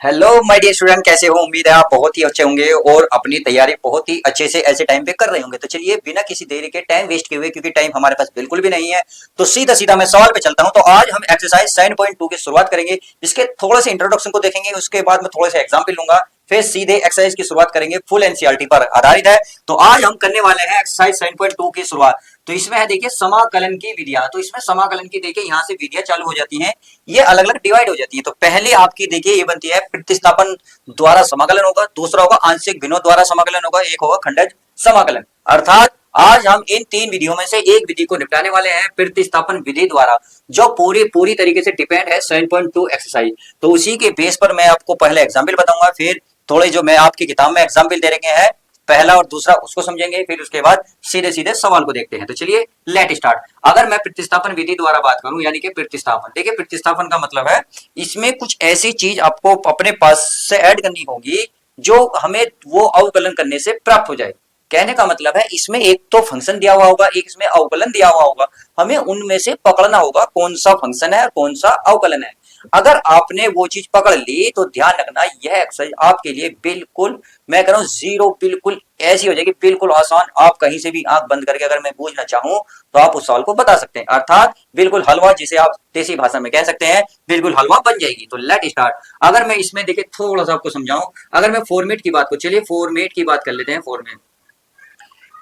Hello my dear student, कैसे हो? उम्मीद है आप बहुत ही अच्छे होंगे और अपनी तैयारी बहुत ही अच्छे से ऐसे टाइम पे कर रहे होंगे। तो चलिए बिना किसी देरी के टाइम वेस्ट किए हुए, क्योंकि टाइम हमारे पास बिल्कुल भी नहीं है, तो सीधा सीधा मैं सवाल पे चलता हूं। तो आज हम एक्सरसाइज 7.2 की शुरुआत करेंगे। इसके थोड़े से इंट्रोडक्शन को देखेंगे, उसके बाद मैं थोड़े से एग्जाम्पल लूंगा, फिर सीधे एक्सरसाइज की शुरुआत करेंगे। फुल एनसीईआरटी पर आधारित है। तो आज हम करने वाले हैं एक्सरसाइज 7.2 की शुरुआत। तो इसमें है देखिए समाकलन की विधियां। तो इसमें समाकलन की देखिए यहाँ से विधियां चालू हो जाती हैं, ये अलग अलग डिवाइड हो जाती है। तो पहले आपकी देखिए ये बनती है प्रतिस्थापन द्वारा समाकलन होगा, दूसरा होगा आंशिक भिन्नों द्वारा समाकलन होगा, एक होगा खंडज समाकलन। अर्थात आज हम इन तीन विधियों में से एक विधि को निपटाने वाले हैं, प्रतिस्थापन विधि द्वारा, जो पूरी पूरी तरीके से डिपेंड है 7.2 एक्सरसाइज। तो उसी के बेस पर मैं आपको पहले एग्जाम्पल बताऊंगा, फिर थोड़े जो मैं आपकी किताब में एग्जाम्पल दे रखे हैं पहला और दूसरा उसको समझेंगे, फिर उसके बाद सीधे सीधे सवाल को देखते हैं। तो चलिए लेट स्टार्ट। अगर मैं प्रतिस्थापन विधि द्वारा बात करूं, यानी कि प्रतिस्थापन, देखिए प्रतिस्थापन का मतलब है इसमें कुछ ऐसी चीज आपको अपने पास से ऐड करनी होगी जो हमें वो अवकलन करने से प्राप्त हो जाए। कहने का मतलब है इसमें एक तो फंक्शन दिया हुआ होगा, एक इसमें अवकलन दिया हुआ होगा, हमें उनमें से पकड़ना होगा कौन सा फंक्शन है और कौन सा अवकलन है। अगर आपने वो चीज पकड़ ली तो ध्यान रखना यह एक्सरसाइज आपके लिए बिल्कुल, मैं कह रहा हूं जीरो, बिल्कुल ऐसी हो जाएगी, बिल्कुल आसान। आप कहीं से भी आंख बंद करके अगर मैं पूछना चाहूं तो आप उस सवाल को बता सकते हैं। अर्थात बिल्कुल हलवा, जिसे आप देसी भाषा में कह सकते हैं, बिल्कुल हलवा बन जाएगी। तो लेट स्टार्ट। अगर मैं इसमें देखिए थोड़ा सा आपको समझाऊं, अगर मैं फॉर्मेट की बात को, चलिए फॉर्मेट की बात कर लेते हैं। फॉर्मेट,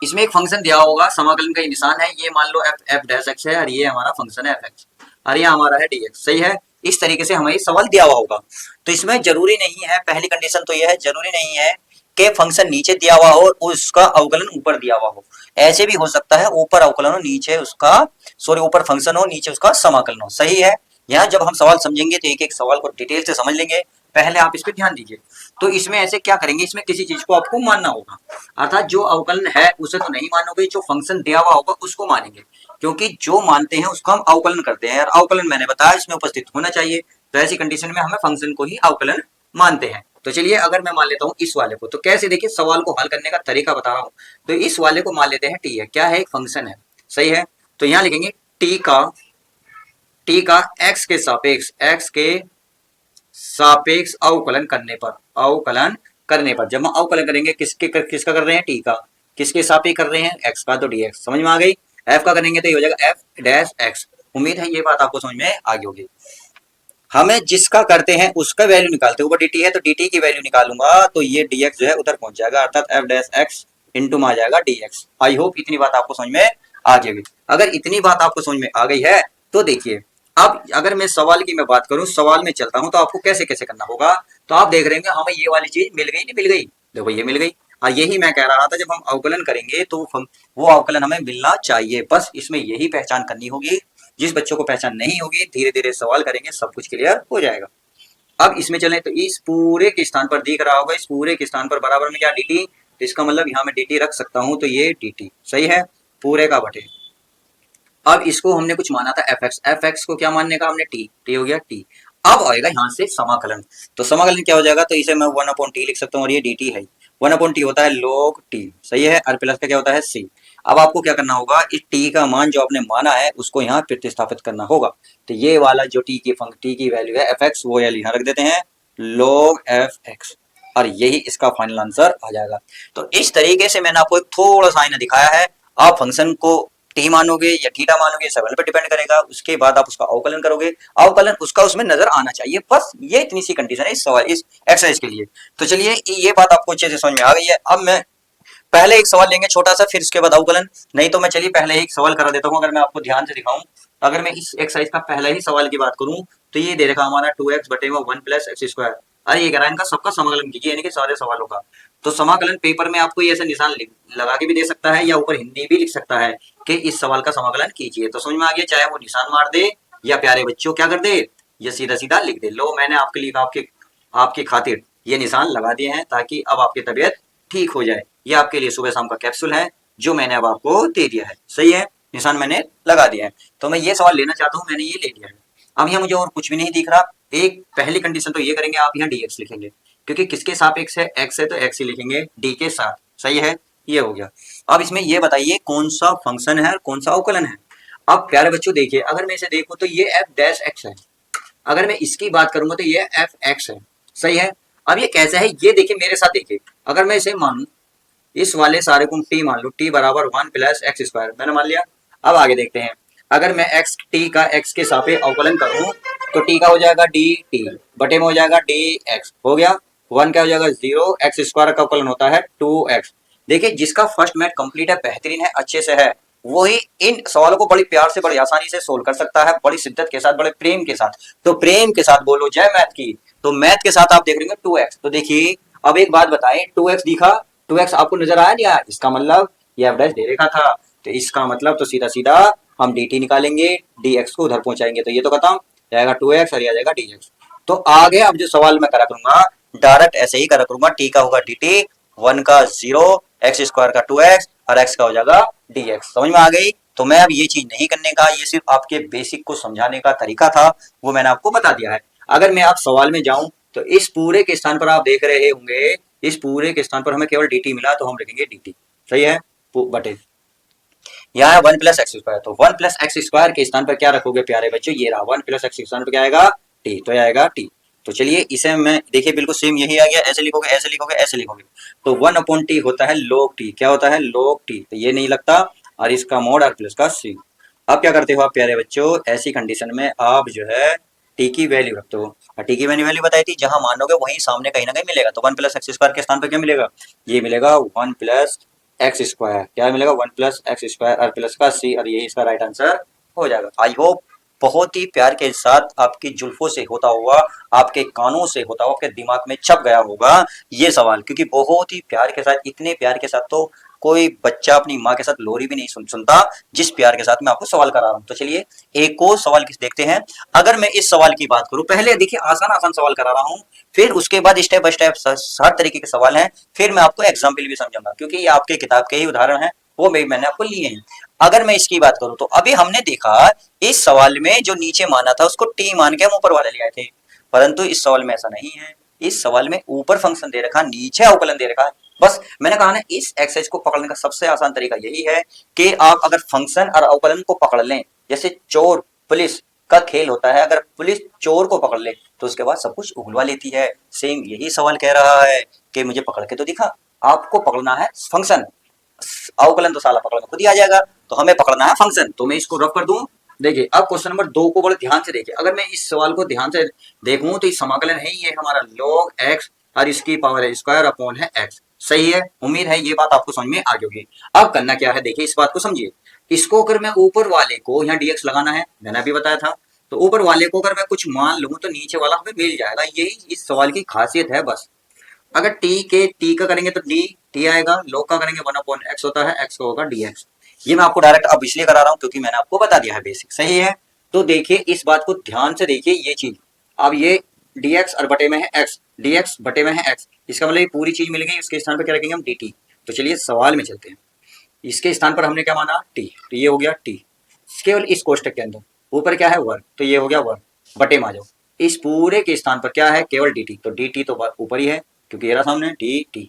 इसमें एक फंक्शन दिया होगा, समाकलन का निशान है, ये मान लो एफ डैश एक्स है और ये हमारा फंक्शन है एफ एक्स और ये हमारा है डी एक्स। सही है, इस तरीके से हमें सवाल दिया हुआ होगा। तो इसमें जरूरी नहीं है, पहली कंडीशन तो यह है, जरूरी नहीं है कि फंक्शन नीचे दिया हुआ हो और उसका अवकलन ऊपर दिया हुआ हो। ऐसे भी हो सकता है ऊपर अवकलन हो, नीचे उसका, सॉरी ऊपर फंक्शन हो, नीचे उसका समाकलन हो। सही है, यहाँ जब हम सवाल समझेंगे तो एक एक सवाल को डिटेल से समझ लेंगे। पहले आप इस पे ध्यान दीजिए। तो इसमें ऐसे क्या करेंगे, इसमें किसी चीज को आपको मानना होगा। अर्थात जो अवकलन है उसे तो नहीं मानोगे, जो फंक्शन दिया हुआ होगा उसको मानेंगे, क्योंकि जो मानते हैं उसको हम अवकलन करते हैं। और अवकलन मैंने बताया इसमें उपस्थित होना चाहिए। तो ऐसी कंडीशन में हमें फंक्शन को ही अवकलन मानते हैं। तो चलिए अगर मैं मान लेता हूँ इस वाले को, तो कैसे, देखिए सवाल को हल करने का तरीका बता रहा हूँ। तो इस वाले को मान लेते हैं टी है, क्या है, एक फंक्शन है। सही है, तो यहाँ लिखेंगे टी का एक्स के सापेक्ष अवकलन करने पर जब हम अवकलन करेंगे, किसका कर रहे हैं, टी का, किसके सापेक्ष कर रहे हैं, एक्स का, तो डीएक्स। समझ में आ गई। एफ का करेंगे तो ये हो जाएगा एफ डैश एक्स। उम्मीद है ये बात आपको समझ में आ गई होगी। हमें जिसका करते हैं उसका वैल्यू निकालते हैं, ऊपर dt है तो dt की वैल्यू निकालूंगा तो ये dx जो है उधर पहुंच जाएगा, अर्थात f डैश x इंटू में आ जाएगा dx। आई होप इतनी बात आपको समझ में आ गई होगी। अगर इतनी बात आपको समझ में आ गई है तो देखिए, अब अगर मैं सवाल की मैं बात करूं, सवाल में चलता हूं, तो आपको कैसे कैसे करना होगा। तो आप देख रहे हैं हमें ये वाली चीज मिल गई, नहीं मिल गई, देखो ये मिल गई। और यही मैं कह रहा था, जब हम अवकलन करेंगे तो वो अवकलन हमें मिलना चाहिए। बस इसमें यही पहचान करनी होगी। जिस बच्चों को पहचान नहीं होगी, धीरे धीरे सवाल करेंगे, सब कुछ क्लियर हो जाएगा। अब इसमें चले तो इस पूरे के स्थान पर दिख रहा होगा, इस पूरे के स्थान पर बराबर में क्या dt, तो इसका मतलब यहाँ मैं dt रख सकता हूँ, तो ये dt। सही है, पूरे का बटे। अब इसको हमने कुछ माना था एफ एक्स को क्या मानने का हमने, टी हो गया टी। अब आएगा यहाँ से समाकलन। तो समाकलन क्या हो जाएगा, तो इसे मैं 1/t लिख सकता हूँ और ये dt है। 1/t होता है log t। सही है, और प्लस का क्या होता है c। अब आपको क्या करना होगा, इस t का मान जो आपने माना है उसको यहाँ प्रतिस्थापित करना होगा। तो ये वाला जो t की वैल्यू है fx, वो यहाँ रख देते हैं log fx, और यही इसका फाइनल आंसर आ जाएगा। तो इस तरीके से मैंने आपको एक थोड़ा सा आईना दिखाया है। आप फंक्शन को टी मानोगे या थीटा मानोगे, सवाल पे डिपेंड करेगा। उसके बाद आप उसका अवकलन करोगे, अवकलन उसका उसमें नजर आना चाहिए। बस ये इतनी सी कंडीशन है इस सवाल, इस एक्सरसाइज के लिए। तो चलिए ये बात आपको अच्छे से समझ में आ गई है। अब मैं पहले एक सवाल लेंगे छोटा सा, फिर इसके बाद अवकलन। नहीं तो मैं चलिए पहले एक सवाल करा देता हूँ। अगर मैं आपको ध्यान से दिखाऊं, अगर मैं इस एक्सरसाइज का पहला ही सवाल की बात करूं, तो ये दे रखा हमारा 2x बटे में 1 प्लस एक्स स्क्वायर। अरे ये कह रहा है इनका सबका समाकलन कीजिए, यानी कि सारे सवालों का। तो समाकलन पेपर में आपको ये ऐसे निशान लगा के भी दे सकता है, या ऊपर हिंदी भी लिख सकता है कि इस सवाल का समाकलन कीजिए। तो समझ में आ गया, चाहे वो निशान मार दे या प्यारे बच्चों क्या कर दे, या सीधा सीधा लिख दे। लो मैंने आपके लिए आपकी खातिर ये निशान लगा दिए हैं, ताकि अब आपकी तबीयत ठीक हो जाए। ये आपके लिए सुबह शाम का कैप्सूल है जो मैंने अब आपको दे दिया है। सही है, निशान मैंने लगा दिया है। तो मैं ये सवाल लेना चाहता हूँ, मैंने ये ले लिया है। अब यहाँ मुझे और कुछ भी नहीं दिख रहा। एक पहली कंडीशन तो ये करेंगे, आप यहाँ dx लिखेंगे, क्योंकि किसके सापेक्ष है, x है तो x ही लिखेंगे d के साथ। सही है, ये हो गया। अब इसमें ये बताइए कौन सा फंक्शन है और कौन सा अवकलन है। अब प्यारे बच्चों देखिए, अगर मैं इसे देखूं तो ये f डैश x है। अगर मैं इसकी बात करूंगा तो ये f x है। सही है। अब ये कैसा है ये देखिए मेरे साथ देखिए, अगर मैं इसे मानूं इस वाले सारे को टी मान लो, टी बराबर 1 + x² मैंने मान लिया। अब आगे देखते हैं, अगर मैं एक्स टी का एक्स के सापेक्ष अवकलन करूं तो टी का हो जाएगा डी टी बटे में हो जाएगा डी एक्स, हो गया। वन क्या हो जाएगा 0, x² का अवकलन होता है 2x। देखिए जिसका फर्स्ट मैथ कंप्लीट है, बेहतरीन है, अच्छे से है, वही इन सवालों को बड़ी प्यार से बड़ी आसानी से सोल्व कर सकता है, बड़ी शिद्दत के साथ, बड़े प्रेम के साथ। तो प्रेम के साथ बोलो जय मैथ की। तो मैथ के साथ आप देख रहे हैं 2x। तो देखिए अब एक बात बताएं, 2x दिखा, 2x आपको नजर आया नहीं आया, इसका मतलब ये एफ डैश दे रखा था, तो इसका मतलब तो सीधा सीधा हम dt निकालेंगे, dx को उधर पहुंचाएंगे तो ये तो खत्म जाएगा 2x और ये आ जाएगा dx। तो आगे अब जो सवाल मैं करा करूंगा डायरेक्ट ऐसे ही करा करूंगा, t का होगा dt, 1 का 0, x² का 2x और x का हो जाएगा dx। समझ में आ गई। तो मैं अब ये चीज नहीं करने का, ये सिर्फ आपके बेसिक को समझाने का तरीका था, वो मैंने आपको बता दिया है। अगर मैं आप सवाल में जाऊं तो इस पूरे के स्थान पर आप देख रहे होंगे, इस पूरे के स्थान पर हमें केवल dt मिला तो हम लिखेंगे dt, सही है, बटे यहाँ है 1 + x², तो 1 + x² के स्थान पर क्या रखोगे प्यारे बच्चों, ये रहा 1 + x के स्थान पर क्या आएगा t, तो आएगा t। तो चलिए इसे मैं देखिए बिल्कुल सेम यही आ गया, ऐसे लिखोगे ऐसे लिखोगे ऐसे लिखोगे, तो 1/t होता है log t, क्या होता है log t, तो ये नहीं लगता और इसका मोड और प्लस का c। अब क्या करते हो आप प्यारे बच्चों, ऐसी कंडीशन में आप जो है टी की वैल्यू रखते हो, और टी की मैंने वैल्यू बताई थी, जहां मानोगे वहीं सामने कहीं ना कहीं मिलेगा। तो 1 + x² के स्थान पर क्या मिलेगा, ये मिलेगा 1 + x², क्या मिलेगा 1 + x² और प्लस का c, और यही इसका राइट आंसर हो जाएगा। आई होप बहुत ही प्यार के साथ आपकी जुल्फों से होता हुआ, आपके कानों से होता हुआ आपके दिमाग में छप गया होगा ये सवाल, क्योंकि बहुत ही प्यार के साथ, इतने प्यार के साथ तो कोई बच्चा अपनी माँ के साथ लोरी भी नहीं सुनता जिस प्यार के साथ मैं आपको सवाल करा रहा हूं। तो चलिए एक और सवाल देखते हैं। अगर मैं इस सवाल की बात करूं, पहले देखिए आसान आसान सवाल करा रहा हूं, फिर उसके बाद स्टेप बाय स्टेप हर तरीके के सवाल हैं, फिर मैं आपको एग्जाम्पल भी समझाऊंगा, क्योंकि ये आपके किताब के ही उदाहरण हैं, वो मैंने आपको लिए हैं। अगर मैं इसकी बात करूं तो अभी हमने देखा इस सवाल में जो नीचे माना था उसको टी मान के हम ऊपर वाले ले आए थे, परंतु इस सवाल में ऐसा नहीं है। इस सवाल में ऊपर फंक्शन दे रखा, नीचे अवकलन दे रखा है। बस मैंने कहा ना, इस एक्सरसाइज को पकड़ने का सबसे आसान तरीका यही है कि आप अगर फंक्शन और अवकलन को पकड़ लें, जैसे चोर पुलिस का खेल होता है, अगर पुलिस चोर को पकड़ ले तो उसके बाद सब कुछ उगलवा लेती है, सेम यही सवाल कह रहा है कि मुझे पकड़ के तो दिखा। आपको पकड़ना है फंक्शन, अवकलन तो साला पकड़ में खुद ही आ जाएगा, तो हमें पकड़ना है फंक्शन। तो मैं इसको रफ कर दूं। देखिए अब क्वेश्चन नंबर 2 को बड़े ध्यान से देखिए, अगर मैं इस सवाल को ध्यान से देखूं तो इस समाकलन है ये हमारा log x और इसकी पावर है स्क्वायर अपॉन है x, सही है। उम्मीद है ये बात आपको समझ में आ गई होगी। अब करना क्या है, देखिए इस बात को समझिए, इसको अगर मैं ऊपर वाले को यहाँ dx लगाना है, मैंने अभी बताया था, तो ऊपर वाले को अगर मैं कुछ मान लूं तो नीचे वाला हमें मिल जाएगा, यही इस सवाल की खासियत है बस। अगर टी का करेंगे तो टी आएगा, log का करेंगे 1/x होता है, x का होगा dx। ये मैं आपको डायरेक्ट अब इसलिए करा रहा हूं क्योंकि मैंने आपको बता दिया है बेसिक, सही है। तो देखिए इस बात को ध्यान से देखिए ये चीज, अब ये dx और बटे में है x, dx बटे में है x, इसका मतलब ये पूरी चीज मिल गई, इसके स्थान पर क्या रखेंगे हम dt। तो चलिए सवाल में चलते हैं, इसके स्थान पर हमने क्या माना t, तो ये हो गया t, केवल इस कोष्टक के अंदर, ऊपर क्या है वर्ग, तो ये हो गया वर्ग, बटे में आ जाओ, इस पूरे के स्थान पर क्या है केवल dt, तो dt तो ऊपर ही है क्योंकि ये रहा सामने dt।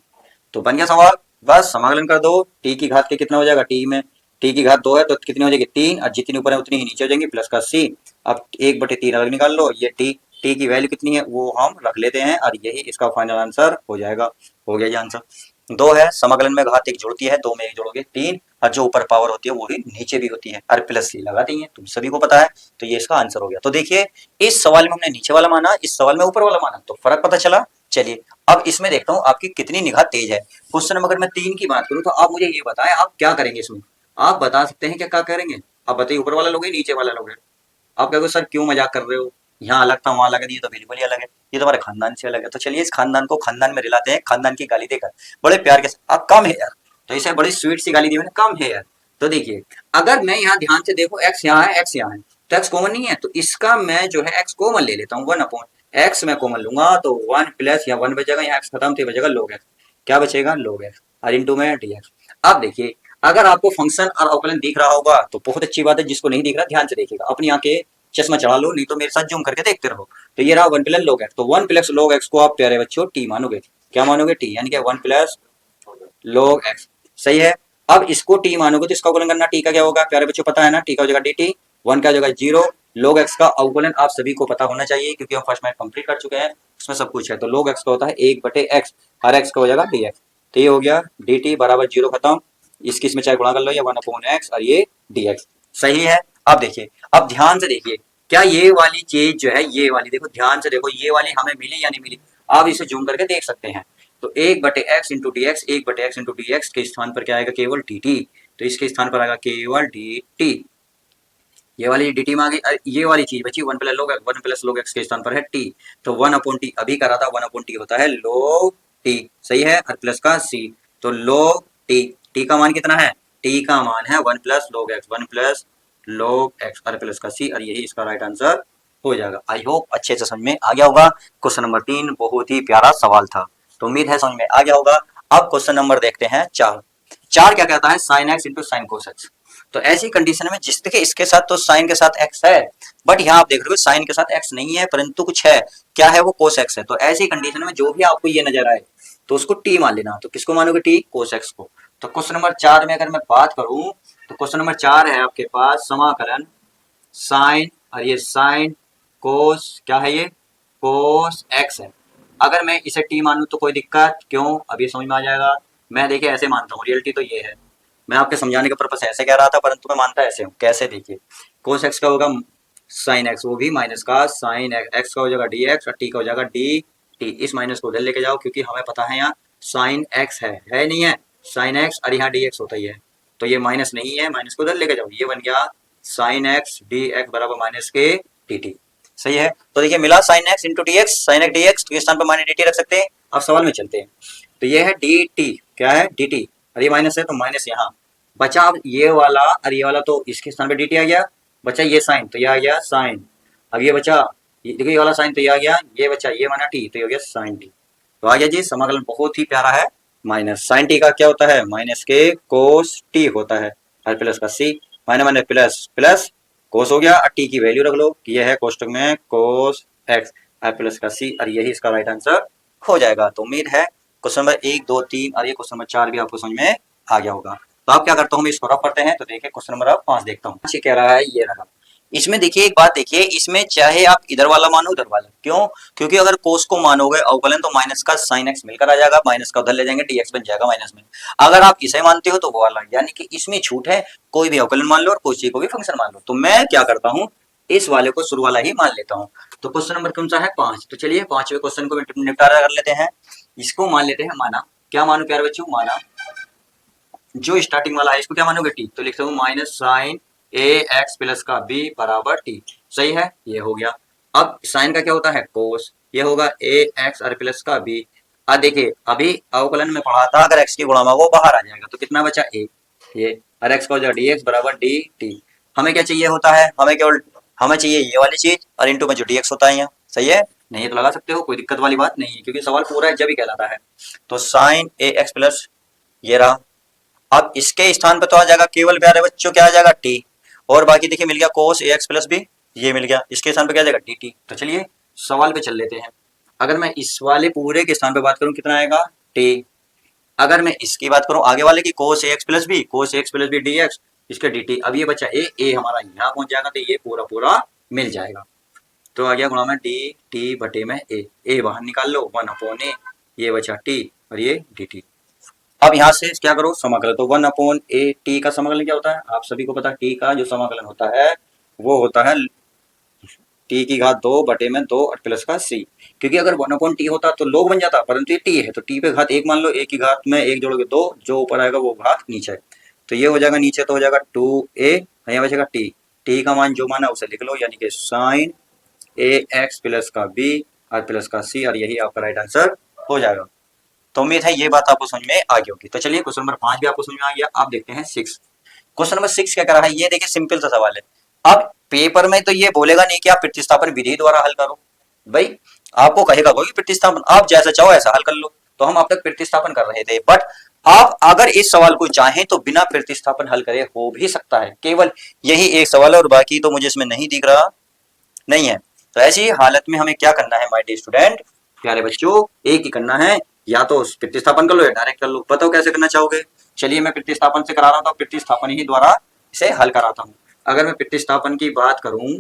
तो बन गया सवाल, बस समाकलन कर दो, t की घात के कितना हो जाएगा, t में t की घात 2 है तो कितनी हो जाएगी 3, और जितनी ऊपर है उतनी ही नीचे हो जाएंगी, प्लस का c। अब 1/3 अलग निकाल लो, ये t की वैल्यू कितनी है वो हम रख लेते हैं, और यही इसका फाइनल आंसर हो जाएगा। हो गया ये आंसर। 2 है, समाकलन में घात 1 जुड़ती है, 2 में 1 जोड़ोगे 3, और जो ऊपर पावर होती है वो ही नीचे भी होती है, और प्लस c लगा देंगे, तुम सभी को पता है। तो ये इसका आंसर हो गया। तो देखिए इस सवाल में हमने नीचे वाला माना, इस सवाल में ऊपर वाला माना, तो फर्क पता चला। चलिए अब इसमें देखता हूँ आपकी कितनी निगाह तेज है। क्वेश्चन नंबर अगर मैं 3 की बात करूँ तो आप मुझे ये बताएं आप क्या करेंगे इसमें, आप बता सकते हैं क्या करेंगे, आप बताइए ऊपर वाला लोगे नीचे वाला लोगे। आप कहोगे सर क्यों मजाक कर रहे हो, यहाँ अलग था वहां अलग है, ये तो बिल्कुल ही अलग है, ये तो हमारे खानदान से अलग है। तो चलिए इस खानदान को खानदान में रिलाते हैं, खानदान की गाली देकर बड़े प्यार के साथ, आप कम है यार, तो इसे बड़ी स्वीट सी गाली दी मैंने, कम है यार। तो देखिए अगर मैं यहाँ ध्यान से देखो x यहाँ है, x यहाँ है, तो x कॉमन नहीं है, तो इसका मैं जो है x कॉमन ले लेता हूँ, 1/x मैं कॉमन लूंगा तो 1 प्लस या 1 बचेगा, यहाँ x खत्म तो बचेगा log x, क्या बचेगा log x और इंटू में dx। अब देखिए अगर आपको फंक्शन और अवकलन दिख रहा होगा तो बहुत अच्छी बात है, जिसको नहीं दिख रहा ध्यान से देखिएगा, अपनी आंखें चश्मा चढ़ा लो, नहीं तो मेरे साथ जूम करके देखते रहो। तो ये रहा 1 प्लस log x, तो 1 प्लस log x को आप प्यारे बच्चों t मानोगे, क्या मानोगे t, यानी कि 1 प्लस log x, सही है। अब इसको t मानोगे तो इसका अवकलन करना, t का क्या होगा प्यारे बच्चों पता है ना, t का हो जाएगा dt, 1 का हो जाएगा 0, log x का अवकलन आप सभी को पता होना चाहिए क्योंकि हम फर्स्ट मैथ कंप्लीट कर चुके हैं, उसमें सब कुछ है। तो log x का होता है 1/x, हर x का हो जाएगा dx। तो ये हो गया dt बराबर 0 खत्म, इसकी इसमें चाहे गुणा कर लो या 1/x और ये dx। सही है। अब देखिए, अब ध्यान से देखिए, क्या ये वाली चीज जो है, ये वाली देखो ध्यान से देखो, ये वाली हमें मिली या नहीं मिली, आप इसे जूम करके देख सकते हैं। तो 1/x into D x, 1/x into D x के स्थान पर क्या आएगा, केवल dt। तो इसके स्थान पर आएगा केवल dt। ये वाली dt में आ गई, ये वाली चीज बची 1 प्लस log x के स्थान पर है t। तो 1/t अभी करा था, 1/t होता है log t। सही है, और प्लस का c। तो log t, t का मान कितना है, t का मान है 1 plus log x, 1 plus log x और प्लस का c, और यही इसका राइट आंसर हो जाएगा। आई होप अच्छे से समझ में आ गया होगा। क्वेश्चन नंबर 3 बहुत ही प्यारा सवाल था, तो उम्मीद है समझ में आ गया होगा। अब क्वेश्चन नंबर देखते हैं 4। क्या कहता है, sine x into sine cos x. तो ऐसी कंडीशन में जिस देखिए इसके साथ तो साइन के साथ एक्स है, बट यहाँ आप देख रहे हो साइन के साथ एक्स नहीं है परंतु कुछ है, क्या है वो कोस एक्स है। तो ऐसी कंडीशन में जो भी आपको ये नजर आए तो उसको टी मान लेना। तो किसको मानोगे, टी, कोस एक्स को। तो क्वेश्चन नंबर 4 में अगर मैं बात करूं तो क्वेश्चन नंबर 4 है आपके पास समाकलन साइन, और ये साइन कोस क्या है, ये कोस एक्स है। अगर मैं इसे टी मानूं तो कोई दिक्कत क्यों, अभी समझ में आ जाएगा। मैं देखिए ऐसे मानता हूँ, रियलिटी तो ये है, मैं आपके समझाने के पर्पस ऐसे कह रहा था परंतु मैं मानता ऐसे हूँ। कैसे, देखिए कोस एक्स का होगा साइन एक्स, वो भी माइनस का साइन एक्स का हो जाएगा डी एक्स, और टी का हो जाएगा डी टी। इस माइनस को उधर लेके जाओ क्योंकि हमें पता है यहाँ साइन एक्स है नहीं है, साइन एक्स और यहाँ डी एक्स होता ही है, तो ये माइनस नहीं है, माइनस को उधर लेके जाओ, ये बन गया साइन एक्स डी एक्स बराबर माइनस के डी टी। सही है। तो देखिए मिला sine x into D x, sine x D x के स्थान पर माइनस डी टी रख सकते हैं। अब सवाल में चलते हैं, तो ये है डी टी, क्या है डी टी, और ये माइनस है तो माइनस यहाँ बचा। अब ये वाला और ये वाला तो इसके स्थान पे डी टी आ गया, बचा ये साइन तो ये आ गया साइन। अब ये बचा, देखो ये वाला साइन तो ये आ गया, ये बचा ये माना टी तो ये हो गया साइन टी। तो आ गया जी समाकलन, बहुत ही प्यारा है। माइनस साइन टी का क्या होता है, माइनस के कोस टी होता है, और प्लस का C, minus minus plus plus cos हो गया, और टी की वैल्यू रख लो कि ये है कोष्टक में कोस एक्स और प्लस का सी, और यही इसका राइट आंसर हो जाएगा। तो उम्मीद है क्वेश्चन नंबर 1, 2, 3 और ये क्वेश्चन नंबर 4 भी आपको समझ में आ गया होगा। तो आप क्या करता हूँ, मैं इसको रफ करते हैं। तो देखिए क्वेश्चन नंबर 5 देखता हूँ, कह रहा है ये रहा। इसमें देखिए एक बात देखिए, इसमें चाहे आप इधर वाला मानो उधर वाला, क्यों, क्योंकि अगर कोस को मानोगे अवकलन तो माइनस का साइन एक्स मिलकर आ जाएगा, माइनस का उधर ले जाएंगे डीएक्स बन जाएगा माइनस में। अगर आप इसे मानते हो तो वो वाला, यानी कि इसमें छूट है, कोई भी अवकलन मान लो और कोई को भी फंक्शन मान लो। तो मैं क्या करता हूँ, इस वाले को शुरू वाला ही मान लेता हूँ। तो क्वेश्चन नंबर कौन सा है, 5। तो चलिए 5वें क्वेश्चन को निपटारा कर लेते हैं। इसको मान लेते हैं माना, क्या मानो प्यारे बच्चों, माना जो स्टार्टिंग वाला है इसको क्या मानोगे, टी। तो लिखता हूँ माइनस साइन ए एक्स प्लस का बी बराबर टी। सही है, ये हो गया। अब साइन का क्या होता है, कोस, ये होगा ए एक्स और प्लस का बी। अब देखिए अभी अवकलन में पढ़ा था, अगर एक्स की गुणा वो बाहर आ जाएगा तो कितना बचा, ए, ये, और एक्स का हो जाएगा डी एक्स बराबर डी टी। हमें क्या चाहिए होता है, हमें केवल हमें चाहिए ये वाली चीज, और इंटू में जो डी एक्स होता है यहाँ। सही है, नहीं तो लगा सकते हो, कोई दिक्कत वाली बात नहीं है क्योंकि सवाल पूरा है जब ही कहलाता है। तो साइन ए एक्स प्लस ये रहा। अब इसके स्थान पर तो आ जाएगा केवल प्यारे बच्चों क्या आ जाएगा, टी, और बाकी देखिए मिल गया कोस ए एक्स प्लस बी, ये मिल गया, इसके स्थान पर क्या आ जाएगा डी टी। तो चलिए सवाल पे चल लेते हैं। अगर मैं इस वाले पूरे के स्थान पे बात करूं कितना आएगा, टी। अगर मैं इसकी बात करूं आगे वाले की, cos A X plus B, cos A X plus B D X, इसके डी टी। अब ये बच्चा ए हमारा यहाँ पहुंच जाएगा तो ये पूरा पूरा मिल जाएगा। तो आ गया गुणा में डी टी बटे में ए बाहर निकाल लो, 1/a, ये बचा टी और ये डी टी। अब यहाँ से क्या करो, समाकलन। तो 1/a टी का समाकलन क्या होता है, आप सभी को पता है, टी का जो समाकलन होता है वो होता है टी की घात 2 बटे में 2 और प्लस का सी। क्योंकि अगर 1/t होता तो लोग बन जाता, परंतु ये टी है तो टी पे घात 1 मान लो, एक की घात में 1 जोड़ोगे 2, जो ऊपर आएगा वो घात नीचे। तो ये हो जाएगा नीचे तो हो जाएगा 2a, यहाँ बचेगा टी। टी का मान जो माना उसे लिख लो, यानी कि साइन ए एक्स प्लस का बी और प्लस का सी, और यही आपका राइट आंसर हो जाएगा। तो उम्मीद है ये बात आपको समझ में आ गई होगी। तो चलिए क्वेश्चन नंबर 5 भी आपको समझ में आ गया। आप देखते हैं 6। क्वेश्चन नंबर 6 क्या कर रहा है, ये देखिए सिंपल सा सवाल है। अब पेपर में तो ये बोलेगा नहीं कि आप प्रतिस्थापन विधि द्वारा हल करो, भाई आपको कहेगा कोई प्रतिस्थापन आप जैसा चाहो ऐसा हल कर लो। तो हम अब तक प्रतिस्थापन कर रहे थे, बट आप अगर इस सवाल को चाहें तो बिना प्रतिस्थापन हल करे हो भी सकता है। केवल यही एक सवाल है और बाकी तो मुझे इसमें नहीं दिख रहा नहीं है। तो ऐसी हालत में हमें क्या करना है माय डियर स्टूडेंट, प्यारे बच्चों, एक ही करना है, या तो प्रतिस्थापन कर लो या डायरेक्ट कर लो। बताओ कैसे करना चाहोगे। चलिए मैं प्रतिस्थापन से करा रहा हूँ, तो प्रतिस्थापन ही द्वारा इसे हल कराता हूँ। अगर मैं प्रतिस्थापन की बात करूं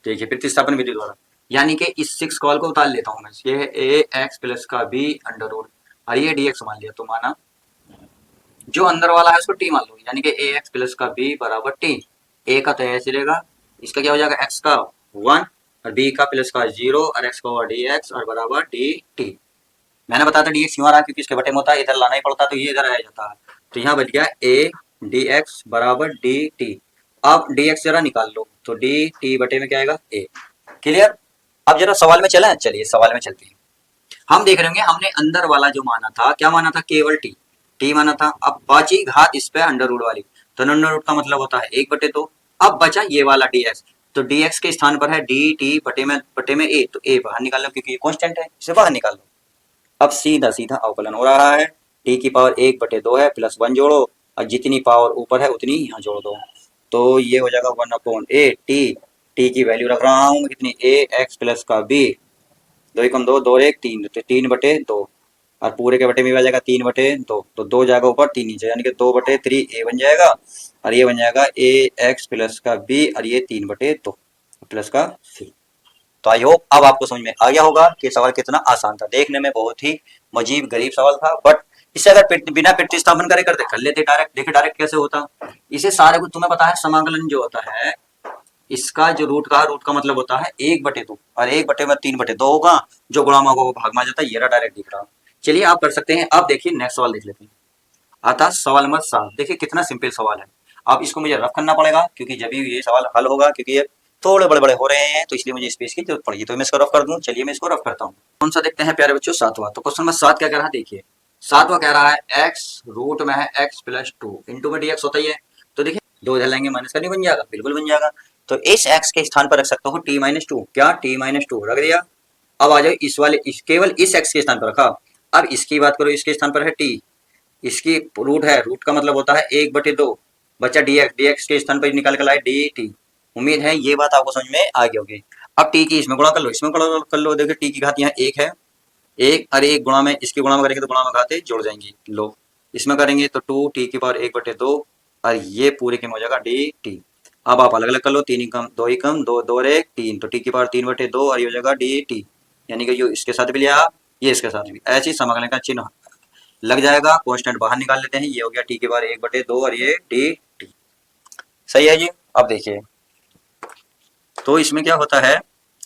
देखिए प्रतिस्थापन विधि द्वारा, यानी कि इस 6 कॉल को उतार लेता हूँ मैं, ये है ए एक्स प्लस का बी अंडर रूट और ये डी एक्स मान लिया, तो माना जो अंदर वाला है उसको टी मान लो, यानी कि ए एक्स प्लस का बी बराबर टी। ए का तो ऐसे रहेगा, इसका क्या हो जाएगा एक्स का 1 और बी का प्लस का 0 और एक्स का होगा डी एक्स और बराबर डी टी। मैंने बताया था डी एक्स क्यों आ रहा है, क्योंकि इसके बटे में होता है, इधर लाना ही पड़ता तो ये इधर आ जाता है। तो यहाँ बच गया ए डी एक्स बराबर डी टी। अब डी एक्स जरा निकाल लो, तो डी टी बटे में क्या आएगा ए। क्लियर। अब जरा सवाल में चले, चलिए सवाल में चलते हैं। हम देख रहे होंगे हमने अंदर वाला जो माना था, क्या माना था, केवल टी, टी माना था। अब बाची घात इस पे अंडर रूट वाली, तो अंडर रूट का मतलब होता है 1/2। अब बचा ये वाला डी एक्स, तो डी एक्स के स्थान पर है डी टी बटे में ए, तो ए बाहर निकाल लो क्योंकि ये कांस्टेंट है, इसे बाहर निकाल लो। अब सीधा सीधा अवकलन हो रहा है, टी की पावर 1/2 है, प्लस 1 जोड़ो और जितनी पावर ऊपर है उतनी यहाँ जोड़ दो, तो ये हो जाएगा 1/a टी। टी की वैल्यू रख रहा हूँ कितनी, ए एक्स प्लस का बी, 2 एकम 2, 2 एक 3, तो 3/2 और पूरे के बटे में आ जाएगा 3/2, तो 2 जाएगा ऊपर 3 नीचे, यानी कि 2/3 ए बन जाएगा और ये बन जाएगा ए एक्स प्लस का बी और ये 3/2 प्लस का सी। तो आई होप अब आपको समझ में आ गया होगा कि सवाल कितना आसान था, देखने में बहुत ही अजीब गरीब सवाल था, बट इसे अगर बिना प्रतिस्थापन करे करते कर लेते डायरेक्ट, देखिए डायरेक्ट कैसे होता। इसे सारे को तुम्हें पता है, समाकलन जो होता है इसका जो रूट का मतलब होता है 1/2 और 1/3/2 होगा, जो गुणामा को भाग में आ जाता है, ये रहा डायरेक्ट दिख रहा। चलिए आप कर सकते हैं। अब देखिए नेक्स्ट सवाल देख लेते हैं, आता सवाल नंबर 7। देखिए कितना सिंपल सवाल है। अब इसको मुझे रफ करना पड़ेगा क्योंकि जब भी ये सवाल हल होगा, क्योंकि ये थोड़े बड़े बड़े हो रहे हैं, तो इसलिए मुझे स्पेस की जरूरत पड़ेगी, तो मैं इसको रफ कर दूं। चलिए मैं इसको रफ करता हूँ। कौन सा देखते हैं प्यारे बच्चों, 7वां। तो क्वेश्चन नंबर 7 क्या कह रहा है, देखिए 7वां कह रहा है एक्स रूट में है एक्स प्लस 2 इंटू में डी एक्स होता ही है, तो देखिए 2 इधर लेंगे माइनस करनी बन जाएगा, बिल्कुल बन जाएगा। तो इस एक्स के स्थान पर रख सकता हूँ t-2, क्या t-2 रख दिया। अब आ जाओ इस वाले, केवल इस एक्स के स्थान पर रखा। अब इसकी बात करो, इसके स्थान पर है t, इसकी रूट है, रूट का मतलब होता है 1/2, बच्चा dx, dx के स्थान पर निकाल कर लाए dt। उम्मीद है ये बात आपको समझ में आ गई होगी। अब t की इसमें गुणा कर लो, इसमें गुणा कर लो, देखिए t की घात यहाँ 1 है, एक और एक गुणा में, इसकी गुणा में करेंगे तो गुणा में घातें जुड़ जाएंगी, लो इसमें करेंगे तो 2t की पावर 1/2 और ये पूरे के में हो जाएगा dt। अब आप अलग अलग कर लो, 3 एकम 2 एकम 2 2 1 3, तो t की पावर 3/2 और ये हो जाएगा dt, यानी कि ये इसके साथ भी लिया, ये इसके साथ भी, ऐसे ही समाकलन का चिन्ह लग जाएगा। कांस्टेंट बाहर निकाल लेते हैं, ये हो गया t की पावर 1/2 और ये dt। सही है जी। अब देखिए तो इसमें क्या होता है,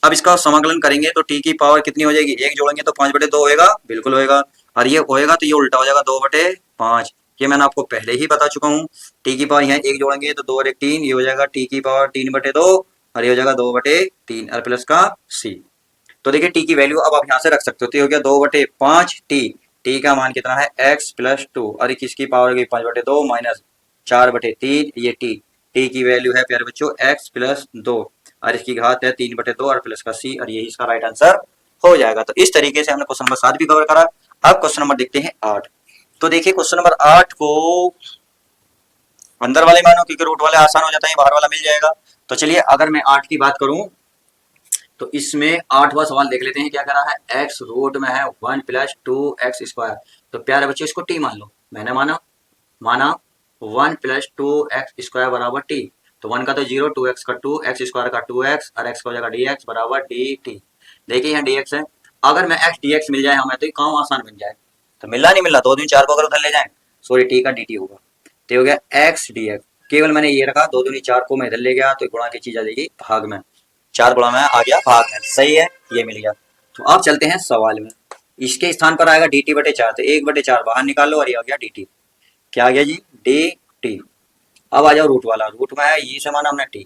अब इसका समाकलन करेंगे तो t की पावर कितनी हो जाएगी, 1 जोड़ेंगे तो 5/2 होएगा, बिल्कुल होएगा, और ये होएगा तो ये उल्टा हो जाएगा 2/5। ये मैंने आपको पहले ही बता चुका हूँ। t की पावर यहाँ 1 जोड़ेंगे तो 2 और 1 3, ये हो जाएगा t की पावर 3/2 और ये हो जाएगा 2/3 और प्लस का c। तो देखिए t की वैल्यू अब आप यहाँ से रख सकते हो, तो ये हो गया 2/5t, t का मान कितना है x प्लस 2 और किसकी पावर होगी 5/2 माइनस 4/3, ये t की वैल्यू है प्यारे बच्चों x प्लस 2 और इसकी घात है 3/2 और प्लस का c, और यही इसका राइट आंसर हो जाएगा। तो इस तरीके से हमने क्वेश्चन नंबर 7 भी कवर करा। अब क्वेश्चन नंबर देखते हैं 8। तो देखिए क्वेश्चन नंबर 8 को अंदर वाले मानो, क्योंकि रूट वाले आसान हो जाता है, बाहर वाला मिल जाएगा। तो चलिए अगर मैं 8 की बात करूं तो इसमें 8वां सवाल देख लेते हैं, क्या करा है, x रूट में है 1 प्लस 2x स्क्वायर। तो प्यारे बच्चों इसको t मान लो, मैंने माना 1 प्लस 2x स्क्वायर बराबर t, तो 1 का तो 0, 2x का 2, x स्क्वायर का 2x और x का हो जाएगा dx बराबर dt। देखिए यहाँ dx है, अगर मैं x dx मिल जाए हमें तो काम आसान बन जाए, तो मिलना नहीं मिलना 2 दूनी 4 को अगर उधर ले जाए, सॉरी t का dt होगा, तो हो गया x dx। केवल मैंने ये रखा 2 दूनी 4 को मैं इधर ले गया तो गुणा की चीज आ जाएगी भाग में, 4 गुणा में आ गया भाग में, सही है, ये मिल गया। तो अब चलते हैं सवाल में, इसके स्थान पर आएगा dt/4, तो 1/4 बाहर निकाल लो और ये आ गया dt, क्या आ गया जी dt। अब आ जाओ रूट वाला, रूट में है ये से माना हमने t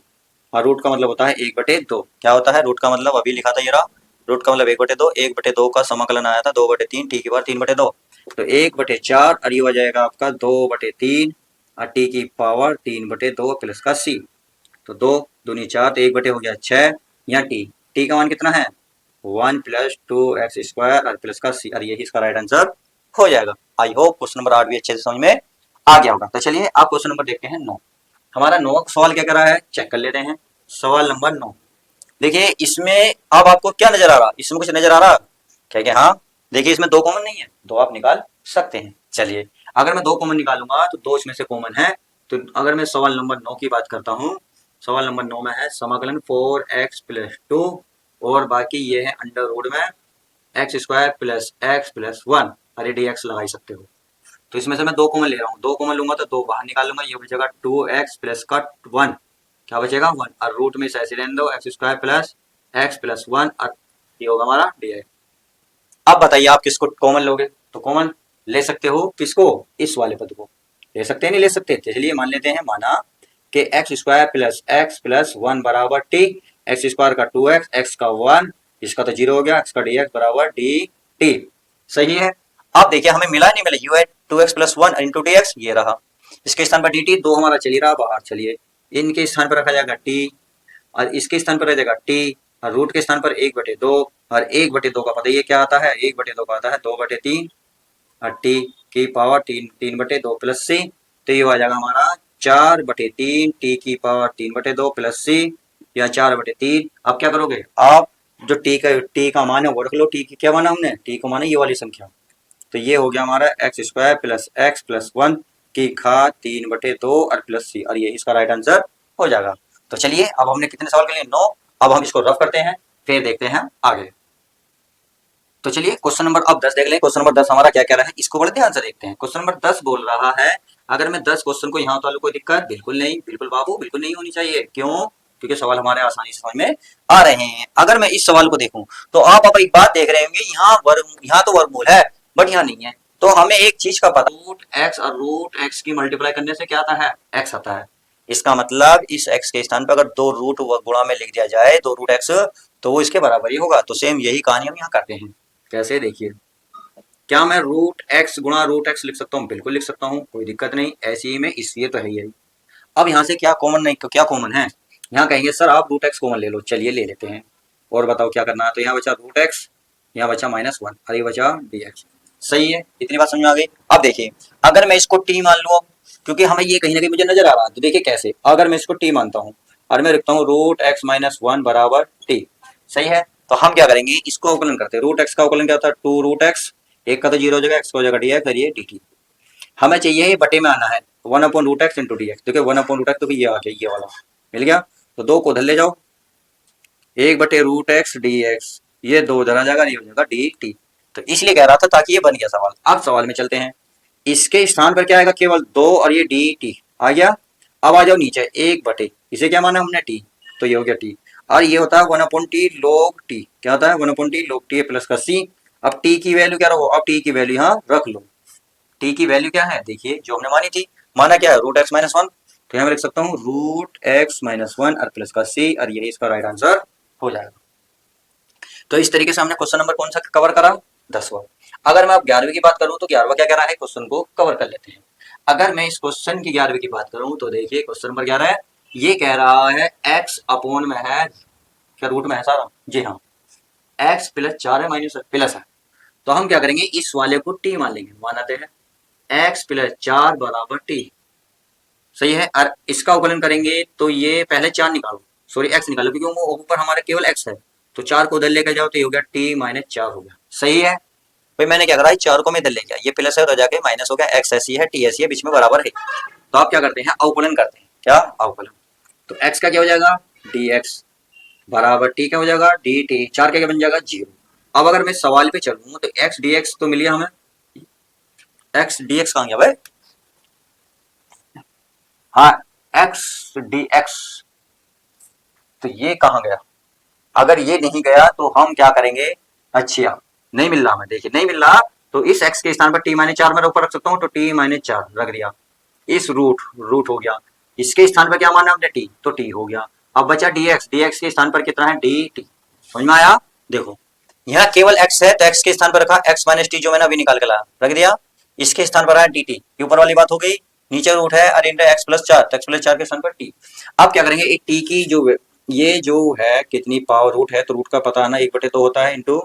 और रूट का मतलब होता है 1/2, क्या होता है रूट का मतलब, अभी लिखा था ये रहा, रूट का मतलब 1/2, 1/2 का समाकलन आया था 2/3, t की पावर 3/2, तो 1/4 और ये हो जाएगा आपका 2/3 और t की पावर 3/2 प्लस का c, तो 2 दूनी 4, तो 1/, हो गया 6, यहाँ t का मान कितना है 1 प्लस 2x स्क्वायर और प्लस का c, और यही इसका राइट आंसर हो जाएगा। आई होप क्वेश्चन नंबर 8 भी अच्छे से समझ में आ गया होगा। तो चलिए आप क्वेश्चन नंबर देखते हैं 9। हमारा 9वां सवाल क्या कर रहा है, चेक कर लेते हैं। सवाल नंबर 9, देखिए इसमें अब आपको क्या नजर आ रहा, इसमें कुछ नजर आ रहा क्या कि हाँ, देखिए इसमें 2 कॉमन नहीं है, 2 आप निकाल सकते हैं। चलिए अगर मैं 2 कॉमन निकालूंगा तो 2 इसमें से कॉमन है, तो अगर मैं सवाल नंबर 9 की बात करता हूँ सवाल नंबर 9 में है समाकलन 4x+2 और बाकी ये है अंडर रूट में x² + x+1 अरे dx लगा ही सकते हो। तो इसमें से मैं 2 कॉमन ले रहा हूँ, 2 कॉमन लूंगा तो 2 बाहर निकाल लूंगा, ये बचेगा 2x+1 क्या बचेगा 1 और रूट में से ऐसे रहने दो x² + x+1 और ये होगा हमारा dx। अब बताइए आप किसको कॉमन लोगे? तो कॉमन ले सकते हो किसको? इस वाले पद को ले सकते हैं, नहीं ले सकते? चलिए मान लेते हैं, माना कि x² + x+1 बराबर t, x² का 2x, x का 1, इसका तो 0 हो गया, x का dx बराबर dt। सही है। अब देखिए हमें मिला नहीं मिला, यू है 2x + 1 इंटू dx, ये रहा। इसके स्थान पर dt 2 हमारा चली रहा बाहर, चलिए इनके स्थान पर रखा जाएगा t और इसके स्थान पर रह जाएगा t और रूट के स्थान पर 1/2 और 1/2 का पता ये क्या आता है? 1/2 का आता है 2/3 और t की पावर 3/2 प्लस c, तो ये आ जाएगा हमारा 4/3 t की पावर 3/2 प्लस c या 4/3। अब क्या करोगे आप? जो t का मान है वो रख लो, t की क्या माना हमने? t को माना ये वाली संख्या, तो ये हो गया हमारा x² + x+1 की घात 3/2 और प्लस c और ये इसका राइट आंसर हो जाएगा। तो चलिए अब हमने कितने सवाल के लिए? 9। अब हम इसको रफ करते हैं फिर देखते हैं आगे। तो चलिए क्वेश्चन नंबर अब 10 देख लें। क्वेश्चन नंबर 10 हमारा क्या कह रहा है, इसको बड़े ध्यान से देखते हैं। क्वेश्चन नंबर 10 बोल रहा है अगर मैं 10 क्वेश्चन को यहाँ उतार लूं कोई दिक्कत? बिल्कुल नहीं, बिल्कुल बाबू बिल्कुल नहीं होनी चाहिए। क्यों? क्योंकि सवाल हमारे आसानी से समझ में आ रहे हैं। अगर मैं इस सवाल को देखूं तो आप अब एक बात देख रहे होंगे, यहाँ तो वर्गमूल है बट यहाँ नहीं है, तो हमें एक चीज का पता, रूट एक्स और रूट एक्स की मल्टीप्लाई करने से क्या आता है? एक्स आता है। इसका मतलब इस एक्स के स्थान पर अगर 2 रूट गुणा में लिख दिया जाए 2 रूट एक्स, तो वो इसके बराबर ही होगा। तो सेम यही कहानी हम यहाँ करते हैं। कैसे? देखिए, क्या मैं रूट एक्स गुणा रूट एक्स लिख सकता हूँ? बिल्कुल लिख सकता हूँ, कोई दिक्कत नहीं। ऐसे ही में इसलिए तो है यही। अब यहाँ से क्या कॉमन नहीं, क्या कॉमन है? यहाँ कहेंगे सर आप रूट एक्स कॉमन ले लो, चलिए ले लेते हैं और बताओ क्या करना है। तो यहाँ बचा रूट एक्स, यहाँ बचा -1 और ये बचा dx। सही है, इतनी बात समझ में आ गई। अब देखिए अगर मैं इसको t मान लूँ, क्योंकि हमें ये कहीं ना कहीं मुझे नजर आ रहा है, तो देखिए कैसे, अगर मैं इसको t मानता हूँ और मैं लिखता हूँ रूट एक्स -1 बराबर t, सही है। तो हम क्या करेंगे, इसको अवकलन करते हैं। रूट एक्स का अवकलन क्या होता है? 2 रूट एक्स, एक का तो 0 हो जाएगा, एक्स का हो जाएगा dx और ये dt। हमें चाहिए बटे में आना है 1/√x इंटू dx, देखिए 1/√x तो ये आ गया, ये वाला मिल गया। तो 2 को उधर ले जाओ, 1/√x dx, ये 2 उधर आ जाएगा, ये हो जाएगा dt। तो इसलिए कह रहा था ताकि ये बन गया सवाल। अब सवाल में चलते हैं, इसके स्थान पर क्या आएगा? केवल 2 और ये dt आ गया। अब आ जाओ नीचे, 1/, इसे क्या माना हमने? t, तो ये हो गया t और ये होता है 1/t log t, क्या होता है? 1/t log t प्लस का c। अब t की वैल्यू क्या रखो? अब t की वैल्यू यहाँ रख लो। t की वैल्यू क्या है? देखिए जो हमने मानी थी, माना क्या है? रूट एक्स -1, तो यहाँ मैं लिख सकता हूँ रूट एक्स -1 और प्लस का c और यही इसका राइट आंसर हो जाएगा। तो इस तरीके से हमने क्वेश्चन नंबर कौन सा कवर करा? 10वां। अगर मैं अब 11वीं की बात करूं तो 11वां क्या कह रहा है, क्वेश्चन को कवर कर लेते हैं। अगर मैं इस क्वेश्चन की 11वीं की बात करूं तो देखिए क्वेश्चन नंबर 11 है, ये कह रहा है x अपॉन में है, क्या रूट में है सारा? जी हाँ, x +4 है माइनस प्लस है, तो हम क्या करेंगे, इस वाले को t मान लेंगे, मानते हैं x +4 बराबर t, सही है। और इसका अवकलन करेंगे तो ये पहले 4 निकालो, सॉरी x निकालो, क्योंकि वो ऊपर हमारे केवल x है, तो 4 को उधर लेकर जाओ तो ये हो गया t - 4 हो गया। सही है भाई, मैंने क्या करा है, 4 को मैं इधर ले गया, ये प्लस है तो जाके माइनस हो गया, x ऐसी है t ऐसी है, बीच में बराबर है। तो आप क्या करते हैं, अवकलन करते हैं। क्या अवकलन? तो x का क्या हो जाएगा? dx बराबर t क्या हो जाएगा? dt। 4 का क्या बन जाएगा? 0। अब अगर मैं सवाल पे चलूँ तो x dx तो मिल गया हमें, x dx कहाँ गया भाई? हाँ, x dx, तो ये कहाँ गया? अगर ये नहीं गया तो हम क्या करेंगे? अच्छा नहीं मिल रहा हमें, देखिए नहीं मिल रहा, तो इस x के स्थान पर t-4 मैं ऊपर रख सकता हूँ, तो t-4 रख दिया। इस रूट हो गया, इसके स्थान पर क्या माना हमने? t, तो t हो गया। अब बचा dx, dx के स्थान पर कितना है? dt। समझ में आया? देखो यहाँ केवल x है तो x के स्थान पर रखा, x - t जो मैंने अभी निकाल के लाया रख दिया, इसके स्थान पर आया dt, ऊपर वाली बात हो गई। नीचे रूट है और इंटू x +4, तो x +4 के स्थान पर t। अब क्या करेंगे, एक t की जो ये जो है कितनी पावर रूट है, तो रूट का पता आना 1/2 होता है इंटू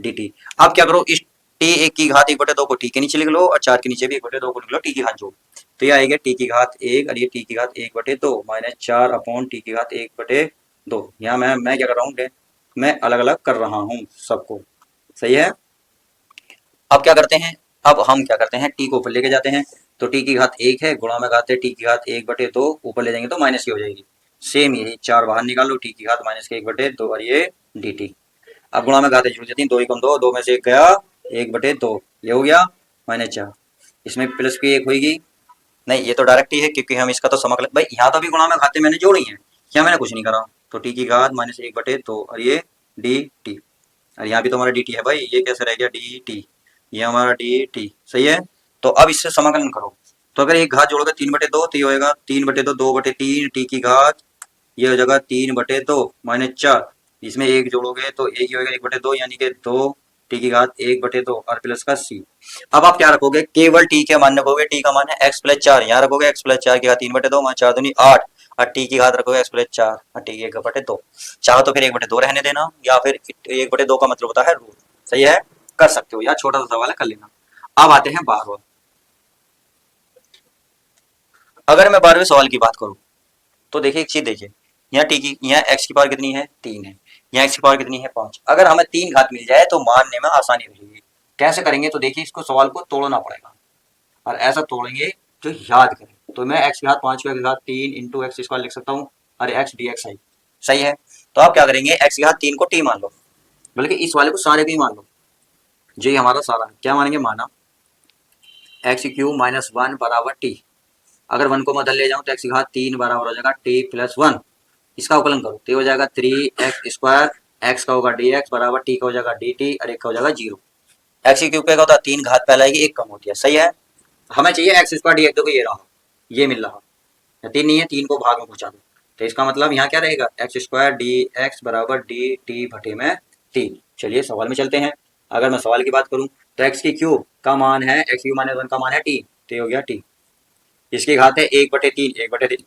dt। अब क्या करो, इस t 1 की घात 1/2 को t के नीचे लिख लो और 4 के नीचे भी 1/2 को लिख लो, t की घात जोड़, तो ये आएगा t की घात 1 और ये t की घात 1/2 -4 अपॉन t की घात 1/2। यहाँ मैं क्या कर रहा हूँ, मैं अलग अलग कर रहा हूँ सबको, सही है। अब क्या करते हैं, अब हम क्या करते हैं, t को ऊपर लेके जाते हैं, तो t की घात 1 है, गुणा में घात है t की घात 1/2, ऊपर ले जाएंगे तो माइनस की हो जाएगी, सेम यही 4 बाहर निकालो, टी की घात माइनस के 1/2 और ये डी टी। अब गुणा में घातें जुड़ जाती हैं, 2 एकम 2, 2 में से 1 गया 1/2, ये हो गया -4। इसमें प्लस की 1 होगी, नहीं ये तो डायरेक्ट ही है क्योंकि हम इसका तो समाकलन, भाई यहाँ तो भी गुणा में घातें मैंने जोड़ी हैं, यहाँ मैंने कुछ नहीं करा। तो टी की घात माइनस 1/2 और ये डी टी, और यहाँ भी तो हमारा डी टी है भाई, ये कैसे रह गया डी टी, ये हमारा डी टी सही है। तो अब इससे समाकलन करो, तो अगर एक घात जोड़ोगे 3/2 तो ये होएगा 3/2, 2/3 टी की घात, ये हो जाएगा 3/2 -4, इसमें एक जोड़ोगे तो एक ही होगा 1/2, यानी कि 2 टी की घात 1/2 और प्लस का सी। अब आप क्या रखोगे, केवल टी के मान रखोगे, टी का मान है x+4, यहाँ रखोगे x+4 की घात 3/2, वहाँ 4 दूनी 8, और टी की घात रखोगे x+4 और टी की 1/2। चाहो तो फिर 1/2 रहने देना, या फिर 1/2 का मतलब होता है रूट, सही है, कर सकते हो, या छोटा सा सवाल है कर लेना। अब आते हैं 12वां। अगर मैं 12वें सवाल की बात करूं तो देखिए एक चीज देखिए, यहाँ टी की, यहाँ एक्स की पावर कितनी है 3 है, यहाँ एक्स की पावर कितनी है 5। अगर हमें 3 घात मिल जाए तो मानने में आसानी रहेगी। कैसे करेंगे, तो देखिए इसको सवाल को तोड़ना पड़ेगा, और ऐसा तोड़ेंगे जो याद करें। तो मैं एक्स की घात 5 की घात 3 इंटू एक्स स्क्वायर लिख सकता हूँ, और एक्स डी एक्स आई, सही है। तो आप क्या करेंगे, एक्स की घात 3 को टी मान लो, बल्कि इस वाले को सारे को ही मान लो, जो हमारा सारा क्या मानेंगे, माना x³ -1 बराबर टी। अगर 1 को मदद ले जाऊं तो एक्स की घात 3 बराबर हो जाएगा t+1, इसका अवकलन करो तो हो जाएगा 3x², एक्स का होगा dx बराबर टी का हो जाएगा dt, और एक का हो जाएगा 0। x³ का होता है 3 घात पहले आएगी, 1 कम होती है, सही है। हमें चाहिए x² dx, देखो ये रहा, ये मिल रहा, 3 नहीं है, 3 को भाग में पहुंचा दो, तो इसका मतलब यहाँ क्या रहेगा, x² dx बराबर dt बटे में 3। चलिए सवाल में चलते हैं। अगर मैं सवाल की बात करूं तो एक्स की क्यूब का मान है, x³ -1 का मान है टी, तो ये हो गया टी, इसकी घात है 1/3, 1/3,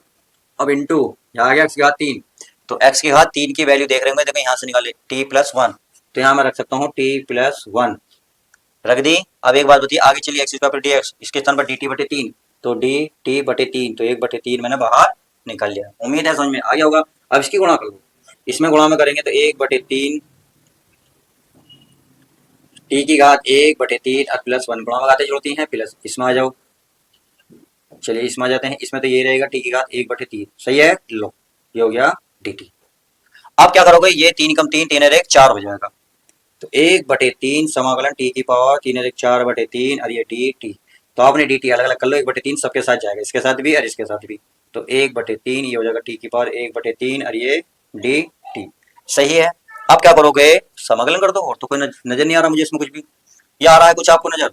अब इंटू यहाँ आ गया एक्स की घात 3, तो एक्स की घात 3 की वैल्यू देख रहे होंगे, देखो यहाँ से निकाले t+1, तो यहाँ मैं रख सकता हूँ t+1 रख दी। अब एक बात बताइए, आगे चलिए x² डी एक्स, इसके स्थान पर dt/3, तो dt/3, तो 1/3 मैंने बाहर निकाल लिया। उम्मीद है समझ में आ गया होगा। अब इसकी गुणा कर लो, इसमें गुणा में करेंगे तो 1/3 टी की घात 1/3 और +1, गुणा में घातें जोड़ती हैं प्लस, इसमें आ जाओ, चलिए इसमें आ जाते हैं, इसमें तो ये रहेगा टी की घात 1/3, सही है, लो ये हो गया dt। अब क्या करोगे, ये 3 कम 3, 3 और 1 4 हो जाएगा, तो 1/3 समाकलन टी की पावर 3 और 1 4/3, और ये डी टी। तो आपने डी टी अलग अलग कर लो, 1/3 सबके साथ जाएगा, इसके साथ भी और इसके साथ भी, तो 1/3 ये हो जाएगा टी की पावर 1/3, और ये डी टी, सही है। अब क्या करोगे, समाकलन कर दो, और तो कोई नजर नहीं आ रहा मुझे इसमें कुछ भी, या आ रहा है कुछ आपको नजर।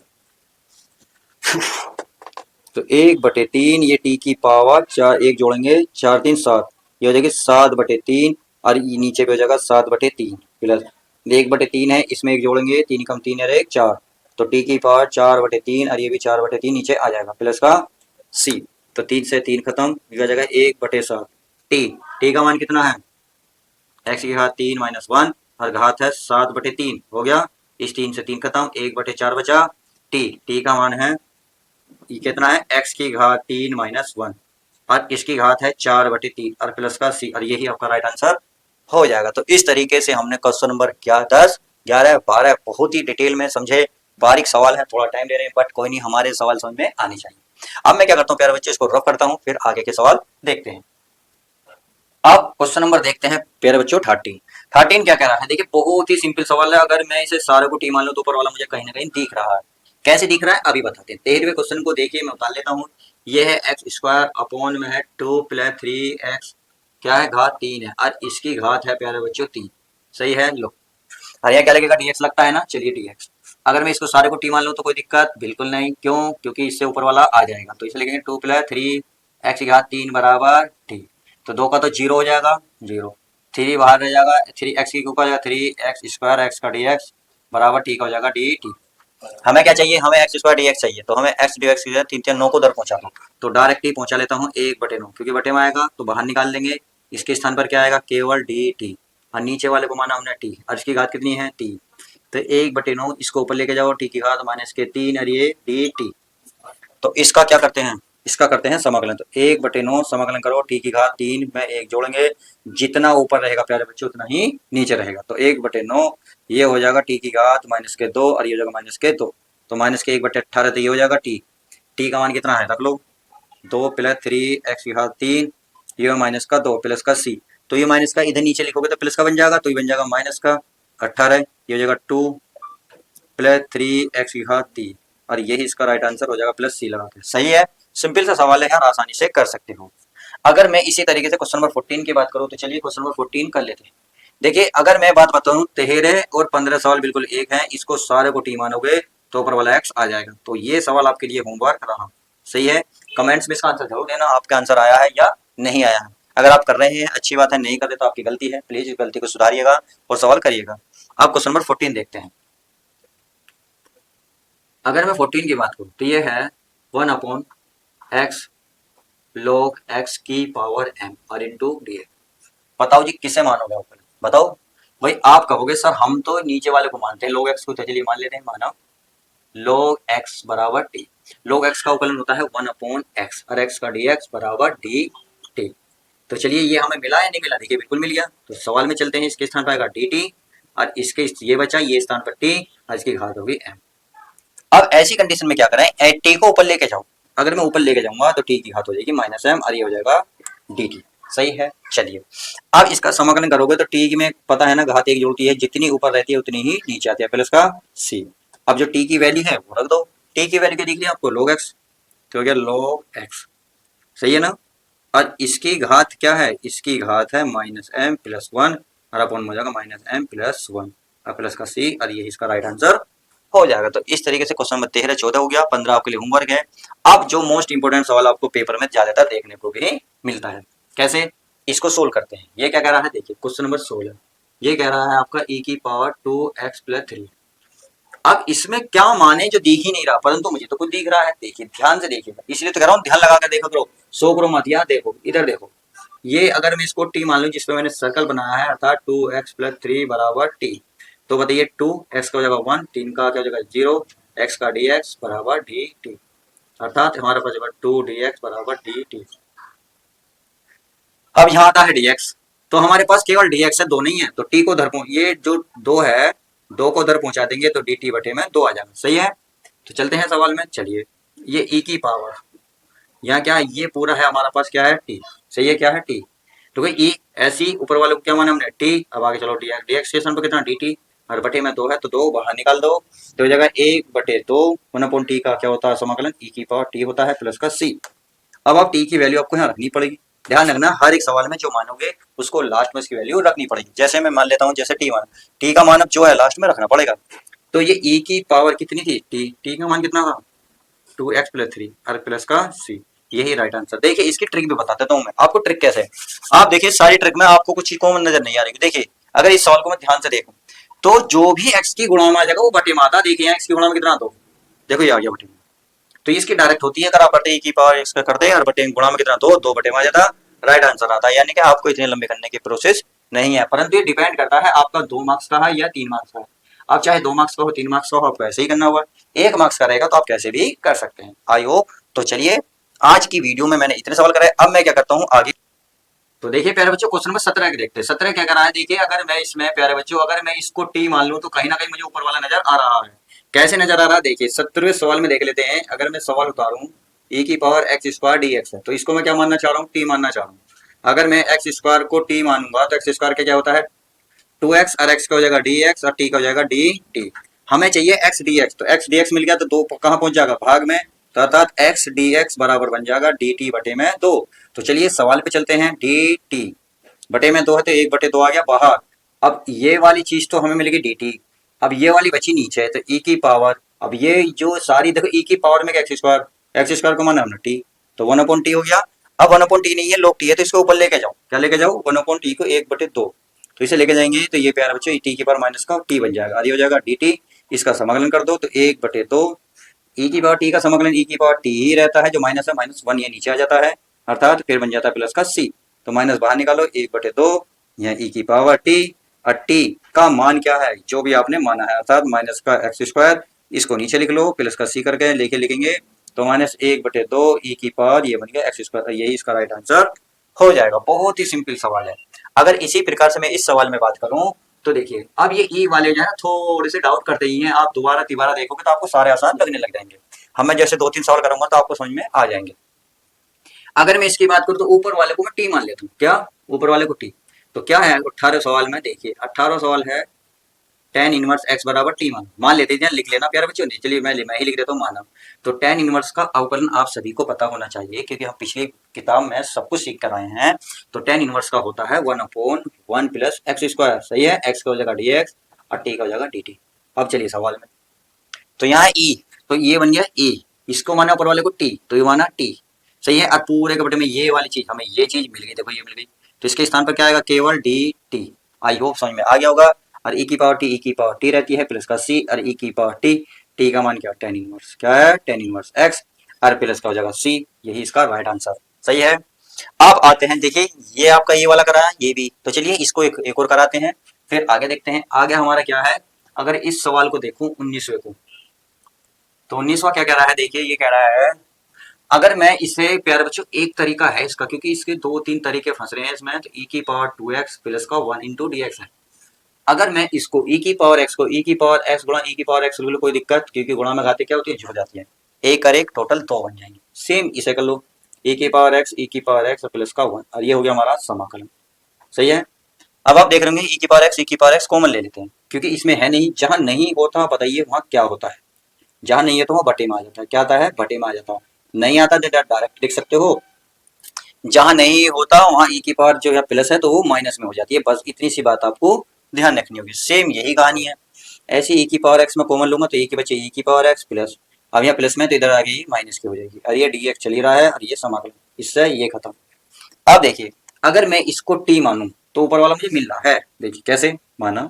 तो 1/3 ये टी की पावर 4, एक जोड़ेंगे 4 3 7, ये हो जाएगी 7/3, और ये नीचे पे हो जाएगा 7/3 प्लस 1/3 है, इसमें एक जोड़ेंगे 3 कम 3 और 1 4, तो टी की पावर 4/3, और ये भी 4/3 नीचे आ जाएगा प्लस का सी, तो 3 से 3 खत्म, ये हो जाएगा 1/7 टी। टी का मान कितना है, एक्स की घात 3 -1 और घात है 7/3 हो गया, इस 3 से 3 खत्म, 1/4 बचा। टी टी का मान है, ये कितना है, एक्स की घात 3 -1 और इसकी घात है 4/3 और प्लस का सी, और यही आपका राइट आंसर हो जाएगा। तो इस तरीके से हमने क्वेश्चन नंबर 10 11 12 बहुत ही डिटेल में समझे, बारीक सवाल है, थोड़ा टाइम ले रहे हैं, बट कोई नहीं, हमारे सवाल समझ में आने चाहिए। अब मैं क्या करता हूँ प्यारे बच्चे, इसको रफ करता हूँ, फिर आगे के सवाल देखते हैं। अब क्वेश्चन नंबर देखते हैं प्यारे बच्चों 13 क्या कह रहा है, देखिए बहुत ही सिंपल सवाल है। अगर मैं इसे सारे को टी मान लूं तो ऊपर वाला मुझे कहीं ना कहीं दिख रहा है, कैसे दिख रहा है अभी बताते हैं। 13वें क्वेश्चन को देखिए, मैं बता लेता हूँ, ये है x² अपॉन में है 2 + 3x, क्या है घात 3 है, और इसकी घात है प्यारे बच्चों 3, सही है, लो, और यहाँ क्या लगेगा dx लगता है ना, चलिए dx। अगर मैं इसको सारे को टी मान लूं तो कोई दिक्कत बिल्कुल नहीं, क्यों, क्योंकि इससे ऊपर वाला आ जाएगा, तो इसे लिखेंगे 2 + 3x की घात 3 बराबर टी, तो 2 का तो 0 हो जाएगा, 0, 3 बाहर रह जाएगा, 3x की ऊपर जाएगा 3x² x का dx बराबर टी का हो जाएगा dt। हमें क्या चाहिए, हमें x² dx चाहिए, तो हमें x dx की 3 3 9 को उधर पहुंचा दो, तो डायरेक्ट ही पहुंचा लेता हूँ 1/9, क्योंकि बटे में आएगा तो बाहर निकाल लेंगे, इसके स्थान पर क्या आएगा, केवल dt, और नीचे वाले को माना हमने t, और इसकी घात कितनी है 3, तो 1/9 इसको ऊपर लेके जाओ, t की घात -3 और ये dt। तो इसका क्या करते हैं, इसका करते हैं समाकलन, तो 1/9 समाकलन करो, टी की घात 3 में 1 जोड़ेंगे, जितना ऊपर रहेगा प्यारे बच्चे उतना ही नीचे रहेगा, तो 1/9 ये हो जाएगा टी की घात -2, और ये हो जाएगा -2, तो -1/18, तो ये हो जाएगा टी। टी का मान कितना है रख लो, 2 + 3x की घात 3 ये माइनस का 2 प्लस का सी, तो ये माइनस का इधर नीचे लिखोगे तो प्लस का बन जाएगा, तो ये बन जाएगा माइनस का 18, ये हो जाएगा 2 प्लस 3x की घात 3, और यही इसका राइट आंसर हो जाएगा प्लस सी लगा के। सही है, सिंपल सा सवाल है यार, आसानी से कर सकते हो। अगर मैं इसी तरीके से क्वेश्चन नंबर 14 की बात करूं तो चलिए क्वेश्चन नंबर 14 कर लेते हैं। देखिए अगर मैं बात बताऊं 13 और 15 सवाल बिल्कुल एक हैं, इसको सारे को टी मानोगे तो ऊपर वाला एक्स आ जाएगा। तो ये सवाल आपके लिए होमवर्क रहा। सही है, कमेंट्स में इसका आंसर जरूर देना, आपका आंसर आया है या नहीं आया है। अगर आप कर रहे हैं अच्छी बात है, नहीं कर रहे तो आपकी गलती है, प्लीज इस गलती को सुधारिएगा और सवाल करिएगा। आप क्वेश्चन नंबर 14 देखते हैं। अगर मैं 14 की बात करूं तो ये है 1 अपॉन एक्स log x की पावर m और इंटू डी। बताओ जी किसे मानोगे ऊपर, बताओ भाई। आप कहोगे सर हम तो नीचे वाले को मानते हैं log x को, तो चलिए मान लेते हैं, माना log x बराबर t। log x का उपलन होता है 1 अपॉन x और x का dx बराबर dt। तो चलिए ये हमें मिला या नहीं मिला, देखिए बिल्कुल मिल गया। तो सवाल में चलते हैं, इसके स्थान पर आएगा dt और इसके ये बचा ये स्थान पर t और इसकी घात होगी m। अब ऐसी कंडीशन में क्या करें, टी को ऊपर लेके जाओ। अगर मैं ऊपर लेके जाऊंगा तो टी की घात हो जाएगी माइनस एम और ये हो जाएगा डी टी। सही है, चलिए अब इसका समाकलन करोगे तो टी में पता है ना घात एक जोड़ती है, जितनी ऊपर रहती है उतनी ही नीचे आती है, प्लस का सी। अब जो टी की वैल्यू है वो रख दो, टी की वैल्यू क्या दिख रही है आपको, log x, तो हो गया log x। सही है ना, और इसकी घात क्या है, इसकी घात है माइनस एम प्लस 1 और अपॉन हो जाएगा माइनस एम प्लस 1 और प्लस का सी, और यही इसका राइट आंसर हो जाएगा। तो इस तरीके से क्वेश्चन नंबर 13 14 हो गया, 15 आपके लिए होमवर्क है। अब जो मोस्ट इंपोर्टेंट सवाल आपको पेपर में ज्यादातर देखने को भी मिलता है, कैसे इसको सोल्व करते हैं। ये क्या कह रहा है, देखिए क्वेश्चन नंबर 16 ये कह रहा है आपका e की पावर 2x प्लस 3। अब इसमें क्या माने जो दिख ही नहीं रहा, परंतु मुझे तो कुछ दिख रहा है। देखिए ध्यान से देखिएगा, इसलिए तो कह रहा हूँ ध्यान लगा कर देखो करो, सो करो मत। यहाँ देखो, इधर देखो, ये अगर मैं इसको टी मान लूँ जिसपे मैंने सर्कल बनाया है, अर्थात 2x प्लस 3 बराबर टी, तो बताइए 2x का हो जाएगा 1, 3 का क्या हो जाएगा 0, x का dx बराबर dt, अर्थात हमारे पास होगा 2dx बराबर dt। अब यहाँ आता है dx, तो हमारे पास केवल dx है, दो नहीं है, तो t को उधर ये जो दो है, दो को उधर पहुंचा देंगे तो dt बटे में 2 आ जाएगा। सही है, तो चलते हैं सवाल में। चलिए ये e की पावर, यहाँ क्या है, ये पूरा है हमारे पास क्या है t। सही है, क्या है t, तो भाई e ऐसी ऊपर वाले को क्या माना हमने t। अब आगे चलो dx, dx के स्थान पर कितना dt और बटे में 2 है, तो 2 बाहर निकाल दो, तो हो जाएगा 1/2 1 अपॉन टी का क्या होता है समाकलन, e की पावर t होता है प्लस का c। अब आप t की वैल्यू आपको यहाँ रखनी पड़ेगी, ध्यान रखना हर एक सवाल में जो मानोगे उसको लास्ट में इसकी वैल्यू रखनी पड़ेगी। जैसे मैं मान लेता हूँ, जैसे t मान, t का मान अब जो है लास्ट में रखना पड़ेगा। तो ये e की पावर कितनी थी, t का मान कितना था 2x प्लस 3 और प्लस का c, यही राइट आंसर। देखिए इसकी ट्रिक भी बता देता हूँ मैं आपको, ट्रिक कैसे है। आप देखिए सारी ट्रिक में आपको कुछ कॉमन नजर नहीं आ रही। देखिए अगर इस सवाल को मैं ध्यान से देखूं तो जो भी x की गुणा में आ जाएगा वो बटे में आता। देखिए x की गुणा में कितना, 2, देखो ये आ गया बटे में, तो इसकी डायरेक्ट होती है। अगर आप बटे की पावर x का करते हैं और बटे गुणा में कितना 2 बटे में आ जाता, राइट आंसर आता है। यानी कि आपको इतने लंबे करने की प्रोसेस नहीं है, परंतु ये डिपेंड करता है आपका 2 मार्क्स का है या 3 मार्क्स का है। आप चाहे 2 मार्क्स का हो 3 मार्क्स का हो, आपको ऐसे ही करना होगा। 1 मार्क्स का रहेगा तो आप कैसे भी कर सकते हैं। I hope. तो चलिए आज की वीडियो में मैंने इतने सवाल कराए, अब मैं क्या करता हूँ आगे। तो देखिए प्यारे बच्चों क्वेश्चन नंबर 17 के देखते हैं। 17 क्या करा है, देखिए अगर मैं इसमें प्यारे बच्चों अगर मैं इसको टी मान लूं तो कहीं ना कहीं मुझे ऊपर वाला नजर आ रहा है। कैसे नजर आ रहा है, देखिए 17वें सवाल में देख लेते हैं। अगर मैं सवाल उतारूं e की power x square D x है, तो इसको मैं क्या मानना चाह रहा हूँ, टी मानना चाह रहा हूँ। अगर मैं एक्स स्क्वायर को टी मानूंगा तो एक्स स्क्वायर क्या होता है 2x और x का हो जाएगा dx और t का हो जाएगा dt। हमें चाहिए x dx, तो x dx मिल गया तो 2 कहाँ पहुंच जाएगा भाग में, तो अर्थात x dx बराबर बन जाएगा dt बटे में 2। तो चलिए सवाल पे चलते हैं, dt बटे में 2 है तो 1/2 आ गया बाहर। अब ये वाली चीज तो हमें मिलेगी dt, अब ये वाली बची नीचे है तो e की पावर, अब ये जो सारी देखो e की पावर में एक्स स्क्वायर को माना हमने t, तो 1/t हो गया। अब 1/t नहीं है log t है, तो इसको ऊपर लेके जाओ, क्या लेके जाओ 1/t को 1/2, तो इसे लेके जाएंगे तो ये प्यारे बच्चों टी की पावर माइनस का टी बन जाएगा, ये हो जाएगा dt। इसका समाकलन कर दो तो 1/2 e की पावर टी का समाकलन e की पावर टी ही रहता है, जो माइनस है -1 ये नीचे आ जाता है, अर्थात फिर बन जाता है प्लस का c। तो माइनस बाहर निकालो 1/2 यह e की पावर टी, और t का मान क्या है जो भी आपने माना है, अर्थात माइनस का एक्स स्क्वायर, इसको नीचे लिख लो प्लस का c करके लेके लिखेंगे तो -1/2 e की पावर ये बन गया एक्स स्क्वायर, यही इसका राइट आंसर हो जाएगा। बहुत ही सिंपल सवाल है। अगर इसी प्रकार से मैं इस सवाल में बात करूं तो देखिए अब ये ई वाले जो है थोड़े से डाउट करते ही हैं, आप दोबारा तिबारा देखोगे तो आपको सारे आसान लगने लग जाएंगे। हम मैं जैसे 2-3 सवाल करूंगा तो आपको समझ में आ जाएंगे। अगर मैं इसकी बात करूँ तो ऊपर वाले को मैं टी मान लेता हूँ, क्या ऊपर वाले को टी। तो क्या है 18 सवाल में, देखिए 18 सवाल है टेन इनवर्स एक्स बराबर टी मान लेते हैं, लिख लेना प्यारे बच्चों। चलिए मैं ही लिख देता हूँ माना। तो टेन इनवर्स का अवकलन आप सभी को पता होना चाहिए, क्योंकि हम पिछली किताब में सब कुछ सीख कर आए हैं। तो टेन इनवर्स का होता है 1/1 प्लस एक्स स्क्वायर, सही है। एक्स का हो जाएगा डी एक्स और टी का हो जाएगा डी टी। अब चलिए सवाल में, तो यहाँ ई, तो ये बन गया ए, इसको माना ऊपर वाले को टी, तो ये माना टी, सही है। और पूरे के बटे में ये वाली चीज, हमें ये चीज मिल गई, देखो ये मिल गई। तो इसके स्थान पर क्या आएगा, केवल डी टी। आई होप समझ में आ गया होगा। और ई की पावर टी रहती है प्लस का सी, और ई की पावर टी, टी का मान क्या, टेन इनवर्स, क्या है टेन इनवर्स एक्स, और प्लस का हो जाएगा सी, यही इसका राइट आंसर, सही है। अब आते हैं, देखिए ये आपका ये वाला कराया, ये भी, तो चलिए इसको एक और कराते हैं, फिर आगे देखते हैं। आगे हमारा क्या है, अगर इस सवाल को देखूं 19वें को, तो 19वां क्या कह रहा है, देखिए ये कह रहा है, अगर मैं इसे प्यारे बच्चों, एक तरीका है इसका, क्योंकि इसके 2-3 तरीके फंस रहे हैं इसमें, तो ई की पावर 2x प्लस का 1 इंटू डी एक्स है। अगर मैं इसको ई की पावर एक्स को ई की पावर एक्स गुणा ई की पावर एक्स, बिल्कुल कोई दिक्कत, क्योंकि गुणा में घाते क्या होती है, जुड़ जाती है, एक और एक टोटल 2 बन जाएंगे। सेम इसे कर लो, ई की पावर एक्स प्लस का 1, और ये हो गया हमारा समाकलन, सही है। अब आप देख रहे होंगे ई की पावर एक्स कॉमन ले लेते हैं, क्योंकि इसमें है नहीं, जहां नहीं होता बताइए वहां क्या होता है, जहां नहीं है तो वहां बटे में आ जाता है, क्या आता है, बटे में आ जाता है। नहीं आता तो डायरेक्ट लिख सकते हो, जहां नहीं होता वहां ई की पावर जो है प्लस है तो वो माइनस में हो जाती है, बस इतनी सी बात आपको ध्यान रखनी होगी। सेम यही कहानी है, ऐसे ई की पावर एक्स में कॉमन लूंगा तो ए के बच्चे ई की पावर एक्स प्लस, अब यहाँ प्लस में तो इधर आ गई माइनस की हो जाएगी, और ये डी एक्स चल ही रहा है, और ये समाकलन, इससे ये खत्म। अब देखिए, अगर मैं इसको टी मानूं तो ऊपर वाला मुझे मिल रहा है, देखिए कैसे माना,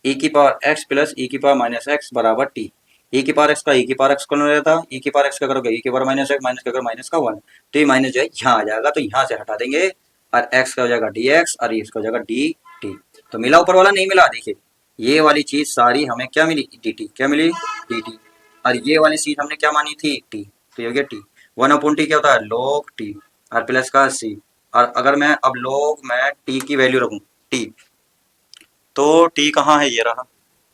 ई की पावर एक्स प्लस ई की पावर माइनस एक्स बराबर टी। ई की पावर एक्स का ई की पावर एक्स कौन रहता, ई की पावर एक्स का करोगे ई की पावर माइनस एक्स, माइनस का करो माइनस का 1, तो ये माइनस जो है यहाँ आ जाएगा, तो यहाँ से हटा देंगे, और एक्स का हो जाएगा डी एक्स, और इसका हो जाएगा डी टी। तो मिला ऊपर वाला, नहीं मिला, देखिए ये वाली चीज सारी हमें क्या मिली, डी टी, क्या मिली, डी टी, और ये वाली चीज हमने क्या मानी थी, टी, तो ये हो गया टी। 1/टी क्या होता है, लॉग टी, और प्लस का सी, और अगर मैं अब लॉग में टी की वैल्यू रखूं, टी, तो टी कहाँ है, ये रहा,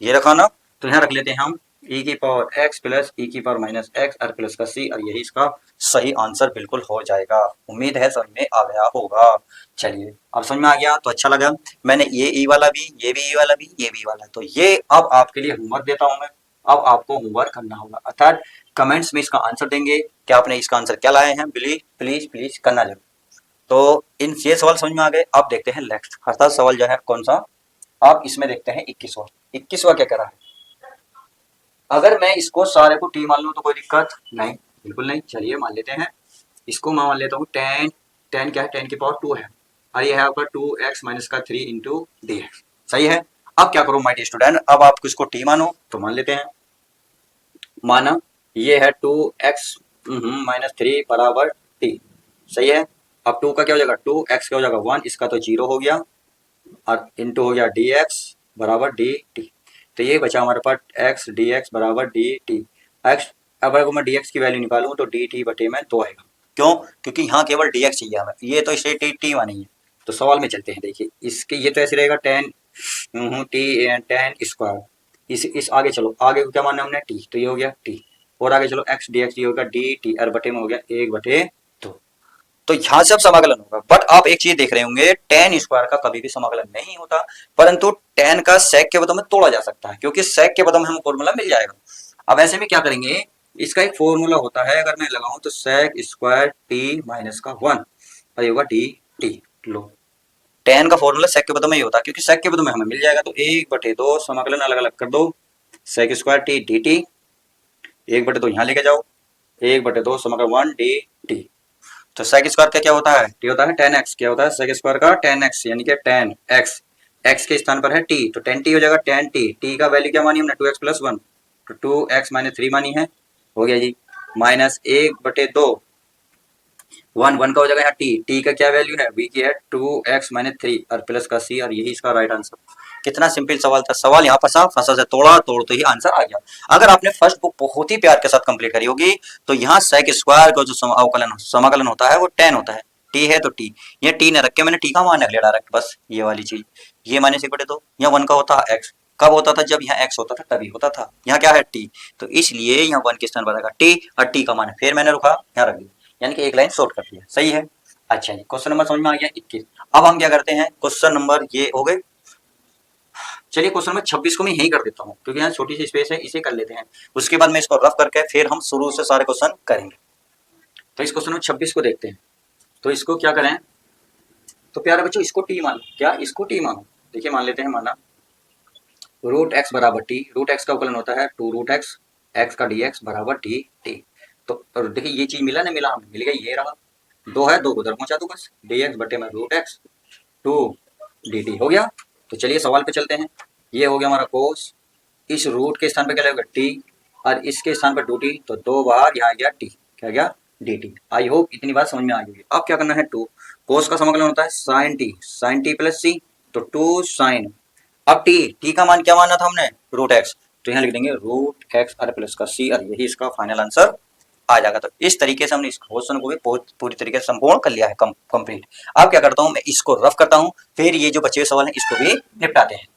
ये रखा ना, तो यहाँ रख लेते हैं हम ई की पावर एक्स प्लस ई की पावर माइनस एक्स और प्लस का सी, और यही इसका सही आंसर बिल्कुल हो जाएगा। उम्मीद है समझ में आ गया होगा। चलिए अब समझ में आ गया तो अच्छा लगा। मैंने ये ई वाला भी, ये भी ई वाला भी, ये भी ई वाला, तो ये अब आपके लिए होमवर्क देता हूं मैं। अब आपको होमवर्क करना होगा, अर्थात कमेंट्स में इसका आंसर देंगे कि आपने इसका आंसर क्या लाए हैं, प्लीज प्लीज प्लीज करना जरूर। तो इन ये सवाल समझ में आ गए। अब देखते हैं नेक्स्ट, अर्थात सवाल जो है कौन सा, आप इसमें देखते हैं 21वां। 21वां क्या कह रहा है, अगर मैं इसको सारे को टी मान लूं तो कोई दिक्कत नहीं, बिल्कुल नहीं। चलिए मान लेते हैं, इसको मैं मान लेता हूँ टेन, टेन क्या है, टेन की पावर 2 है, और ये है आपका 2x माइनस का 3 इंटू डी एक्स, सही है। अब क्या करो माय स्टूडेंट, अब आप इसको टी मानो, तो मान लेते हैं, माना ये है 2x माइनस 3 बराबर टी, सही है। अब 2 का क्या हो जाएगा, 2x का हो जाएगा 1, इसका तो 0 हो गया, और इंटू हो गया डी एक्स बराबर डी टी। तो ये बचा हमारे पास एक्स डी एक्स बराबर डी टी एक्स। अब अगर मैं डी एक्स की वैल्यू निकालूं तो डी टी बटे में 2 आएगा, क्यों, क्योंकि यहाँ केवल डी एक्स चाहिए हमें, ये तो इसे टी टी मानी है। तो सवाल में चलते हैं, देखिए इसके ये तो ऐसे रहेगा टेन टी टेन स्क्वायर, इस आगे चलो, आगे को क्या माना हमने, टी, तो ये हो गया टी, और आगे चलो एक्स डी एक्स, ये हो गया डी टी, और बटे में हो गया 1/2। तो यहाँ से अब समाकलन होगा, बट आप एक चीज देख रहे होंगे, टेन स्क्वायर का कभी भी समाकलन नहीं होता, परंतु टेन का सेक के बदले में तोड़ा जा सकता है, क्योंकि सेक के बदले में हमें फॉर्मूला मिल जाएगा। अब ऐसे में क्या करेंगे, इसका एक फॉर्मूला होता है, अगर मैं लगाऊं तो सेक स्क्वायर टी माइनस का 1, और ये होगा डी टी। लो, टेन का फॉर्मूला सेक के बदले में ही होता है, क्योंकि सेक के बदले में हमें मिल जाएगा, तो 1/2 समाकलन अलग अलग कर दो, sec square t d t, 1/2 यहाँ लेके जाओ, 1/2 समाकलन 1 डी टी। तो सेक स्क्वायर का क्या होता है, टी होता है 10x, क्या होता है सेक स्क्वायर का 10x, यानी कि 10x, x के स्थान पर है t, तो 10t हो जाएगा 10t, t का वैल्यू क्या मानी हमने 2x प्लस 1, तो 2x माइनस 3 मानी है, हो गया जी, माइनस 1/2, 1 का हो जाएगा यहाँ t का क्या वैल्यू है, v की है 2x माइनस 3, और प्लस का c, और यही इसका राइट आंसर। कितना सिंपल सवाल था, सवाल यहाँ फंसा, फंसा से तोड़ा, तोड़ तो ही आंसर आ गया। अगर आपने फर्स्ट बुक बहुत ही प्यार के साथ कंप्लीट करी होगी, तो यहाँ सेक स्क्वायर का जो अवकलन समाकलन होता है वो 10 होता है, टी है तो टी, ये टी ने रख के मैंने टी का मान रख लिया डायरेक्ट, बस ये वाली चीज, ये माइनस 1/2, यहाँ 1 का होता है एक्स, कब होता था, जब यहाँ एक्स होता था तभी होता था, यहाँ क्या है टी, तो इसलिए यहाँ 1 के स्थान पर आएगा टी, और टी का मान फिर मैंने रुका यहाँ रख दिया, यानी कि एक लाइन शॉर्ट कर दिया। सही है। अच्छा जी, क्वेश्चन नंबर समझ में आ गया 21। अब हम क्या करते हैं, क्वेश्चन नंबर ये हो गए। चलिए क्वेश्चन नंबर 26 को मैं यही कर देता हूँ क्योंकि यहाँ छोटी सी स्पेस है, इसे कर लेते हैं। उसके बाद मैं इसको रफ करके फिर हम शुरू से सारे क्वेश्चन करेंगे। तो इस क्वेश्चन नंबर 26 को देखते हैं। तो इसको क्या करें, तो प्यारे बच्चों इसको टी मान लो। क्या इसको टी मानो? देखिए मान लेते हैं, माना रूट एक्स बराबर टी। रूट एक्स का अवकलन होता है टू रूट एक्स, एक्स का डी एक्स बराबर टी टी। तो देखिए ये चीज मिला ना, मिला, हमें मिल गई, ये रहा। दो है, दो को उधर पहुंचा दो बस, डी एक्स बटे में root x to d t हो गया। तो चलिए सवाल पे चलते हैं। ये हो गया हमारा कोस, इस रूट के स्थान पर क्या लगेगा टी, और इसके स्थान पर टू टी, तो दो बार यहाँ गया टी, क्या गया डी टी। आई होप इतनी बात समझ में आ गई। अब क्या करना है, टू कोस का समाकलन होता है साइन टी प्लस सी, तो टू साइन। अब टी का मान क्या माना था हमने, रूट एक्स, तो यहाँ लिख देंगे रूट एक्स और प्लस का सी, और यही इसका फाइनल आंसर आ जाएगा। तो इस तरीके से हमने इस क्वेश्चन को भी पूरी तरीके से संपूर्ण कर लिया है, कंप्लीट। अब क्या करता हूँ, मैं इसको रफ करता हूँ, फिर ये जो बचे हुए सवाल हैं इसको भी निपटाते हैं।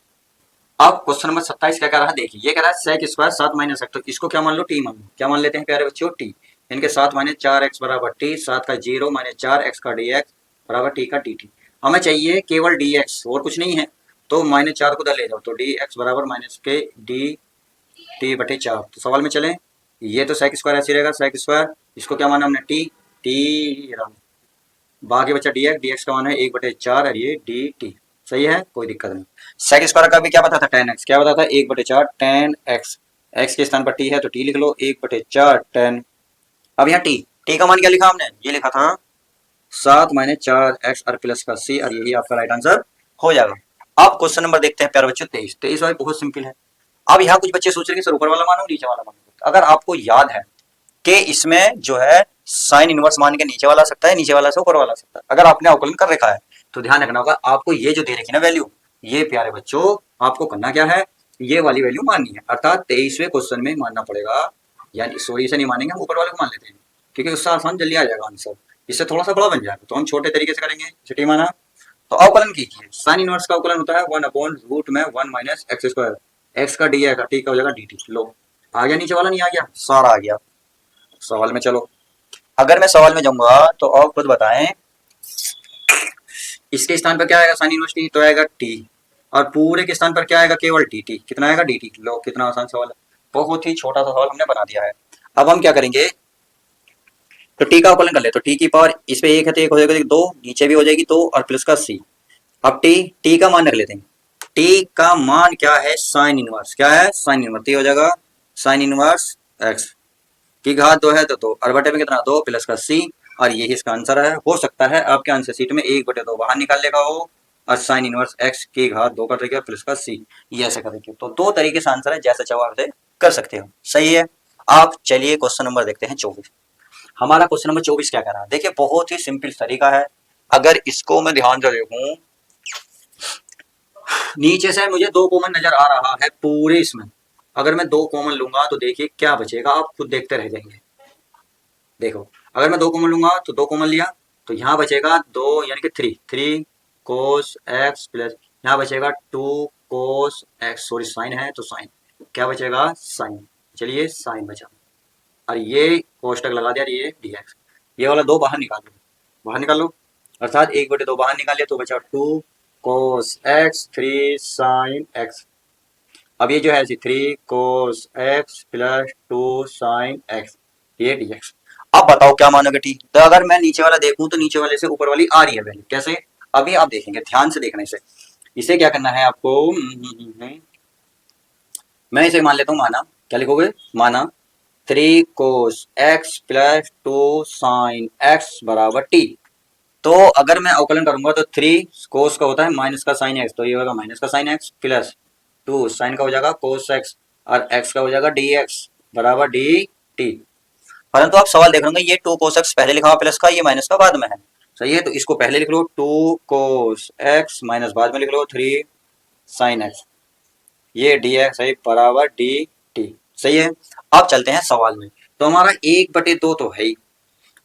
अब क्वेश्चन नंबर 27 क्या कह रहा है, देखिए ये कह रहा है सेक स्क्वायर 7 माइनस एक्स, तो इसको क्या मान लो, टी मान लो। क्या मान लेते हैं प्यारे बच्चों, टी। इनके 7 माइनस 4 एक्स बराबर टी, 7 का 0 माइनस 4 एक्स का डी एक्स बराबर टी का डी टी। हमें चाहिए केवल डी एक्स और कुछ नहीं है, तो माइनस 4 को उधर ले जाओ, तो डी एक्स बराबर माइनस के डी टी बटे 4। तो सवाल में चलें, ये तो सेक स्क्वायर ऐसे रहेगा, सेक स्क्वायर, इसको क्या माना हमने, टी टी, बाकी बचा डी एक्स का मान है 1/4 और ये डी टी। सही है, कोई दिक्कत नहीं। सेक स्क्वायर का भी क्या पता था, टेन एक्स, क्या पता था 1/4 टेन एक्स, एक्स के स्थान पर टी है तो टी लिख लो 1/4 टेन। अब यहाँ टी का मान क्या लिखा हमने, ये लिखा था 7 माइनस 4 एक्स और प्लस का सी, और यही आपका राइट आंसर हो जाएगा। अब क्वेश्चन नंबर देखते हैं प्यारे बच्चों 23 भाई बहुत सिंपल है। अब यहाँ कुछ बच्चे सोच रहे हैं सर ऊपर वाला मानो नीचे वाला मानो। अगर आपको याद है कि इसमें जो है साइन इनवर्स मान के नीचे वाला आ सकता है, नीचे वाला से ऊपर वाला आ सकता है। अगर आपने अवकलन कर रखा है तो ध्यान रखना होगा, आपको ये जो दे रखी ना वैल्यू, ये प्यारे बच्चों आपको करना क्या है, ये वाली वैल्यू माननी है। अर्थात 23वें क्वेश्चन में मानना पड़ेगा, यानी सॉरी से नहीं मानेंगे, हम ऊपर वाले को मान लेते हैं क्योंकि उससे आसान जल्दी आ जाएगा आंसर। इससे थोड़ा सा बड़ा बन जाएगा तो हम छोटे तरीके से करेंगे। सिटी माना, तो अवकलन कीजिए। साइन इनवर्स का अवकलन होता है 1/रूट में 1 माइनस एक्स स्क्वायर, एक्स का डी आएगा, टी का हो जाएगा डी टी। लो आ गया, नीचे वाला नहीं आ गया, सारा आ गया। सवाल में चलो, अगर मैं सवाल में जाऊंगा तो आप खुद बताएं, इसके स्थान पर क्या आएगा, साइन इनवर्स टी, तो आएगा टी, और पूरे के स्थान पर क्या आएगा, केवल डी टी। कितना आएगा, डी टी। लो कितना आसान सवाल है, बहुत ही छोटा सा सवाल हमने बना दिया है। अब हम क्या करेंगे, तो टी का अवकलन कर ले, तो टी की पावर इस पे एक है तो एक हो जाएगा, दो नीचे भी हो जाएगी दो, और प्लस का सी। अब टी का मान रख लेते हैं। टी का मान क्या है, साइन इनवर्स, क्या है, साइन इनवर्स, हो जाएगा साइन इनवर्स एक्स की घात 2 है तो 2, और बटे में कितना 2 प्लस का सी, और यही इसका आंसर है। हो सकता है आपके आंसर शीट में 1/2 बाहर निकाल लेगा हो, और साइन इनवर्स एक्स की घात 2 कर देगा प्लस का सी, ये ऐसे करेंगे। तो दो तरीके से आंसर है, जैसे चाहो आप कर सकते हो। सही है। आप चलिए क्वेश्चन नंबर देखते हैं 24। हमारा क्वेश्चन नंबर 24 क्या कह रहा है, देखिए बहुत ही सिंपल तरीका है। अगर इसको मैं ध्यान से देखूं, नीचे से मुझे 2 कॉमन नजर आ रहा है पूरे इसमें। अगर मैं 2 कॉमन लूंगा तो देखिए क्या बचेगा, आप खुद देखते रह जाएंगे। देखो अगर मैं 2 कॉमन लूंगा तो 2 कॉमन लिया, तो यहाँ बचेगा 2 यानी कि 3 कोस एक्स प्लस, यहाँ बचेगा 2 कोस एक्स, सॉरी साइन है तो साइन, क्या बचेगा साइन, चलिए साइन बचा, और ये कोष्टक लगा दिया, ये डी एक्स। ये वाला 2 बाहर निकाल लो, बाहर निकाल लो, अर्थात 1/2 बाहर निकाल लिया तो बचा 2 कोस एक्स 3 साइन एक्स। अब ये जो है 3 cos x plus 2 sine x, ये डी एक्स। अब बताओ क्या मानोगे टी, तो अगर मैं नीचे वाला देखूं तो नीचे वाले से ऊपर वाली आ रही है वैल्यू, कैसे, अभी आप देखेंगे, ध्यान से देखने से। इसे क्या करना है आपको, मैं इसे मान लेता हूँ, माना, क्या लिखोगे, माना 3 cos x plus 2 sine x बराबर टी। तो अगर मैं अवकलन करूंगा तो 3 कोस का होता है माइनस का साइन एक्स, तो ये होगा माइनस का साइन एक्स प्लस 2 साइन का हो जाएगा कोस एक्स, और एक्स का हो जाएगा डी एक्स बराबर डी टी। परंतु आप सवाल देख रहे होंगे, ये 2 कोस एक्स पहले लिखा हुआ प्लस का, ये माइनस का बाद में है। सही है, तो इसको पहले लिख लो 2 कोस एक्स माइनस बाद में लिख लो 3 साइन एक्स, ये डी एक्स है बराबर डी टी। सही है। अब चलते हैं सवाल में, तो हमारा 1/2 तो है ही।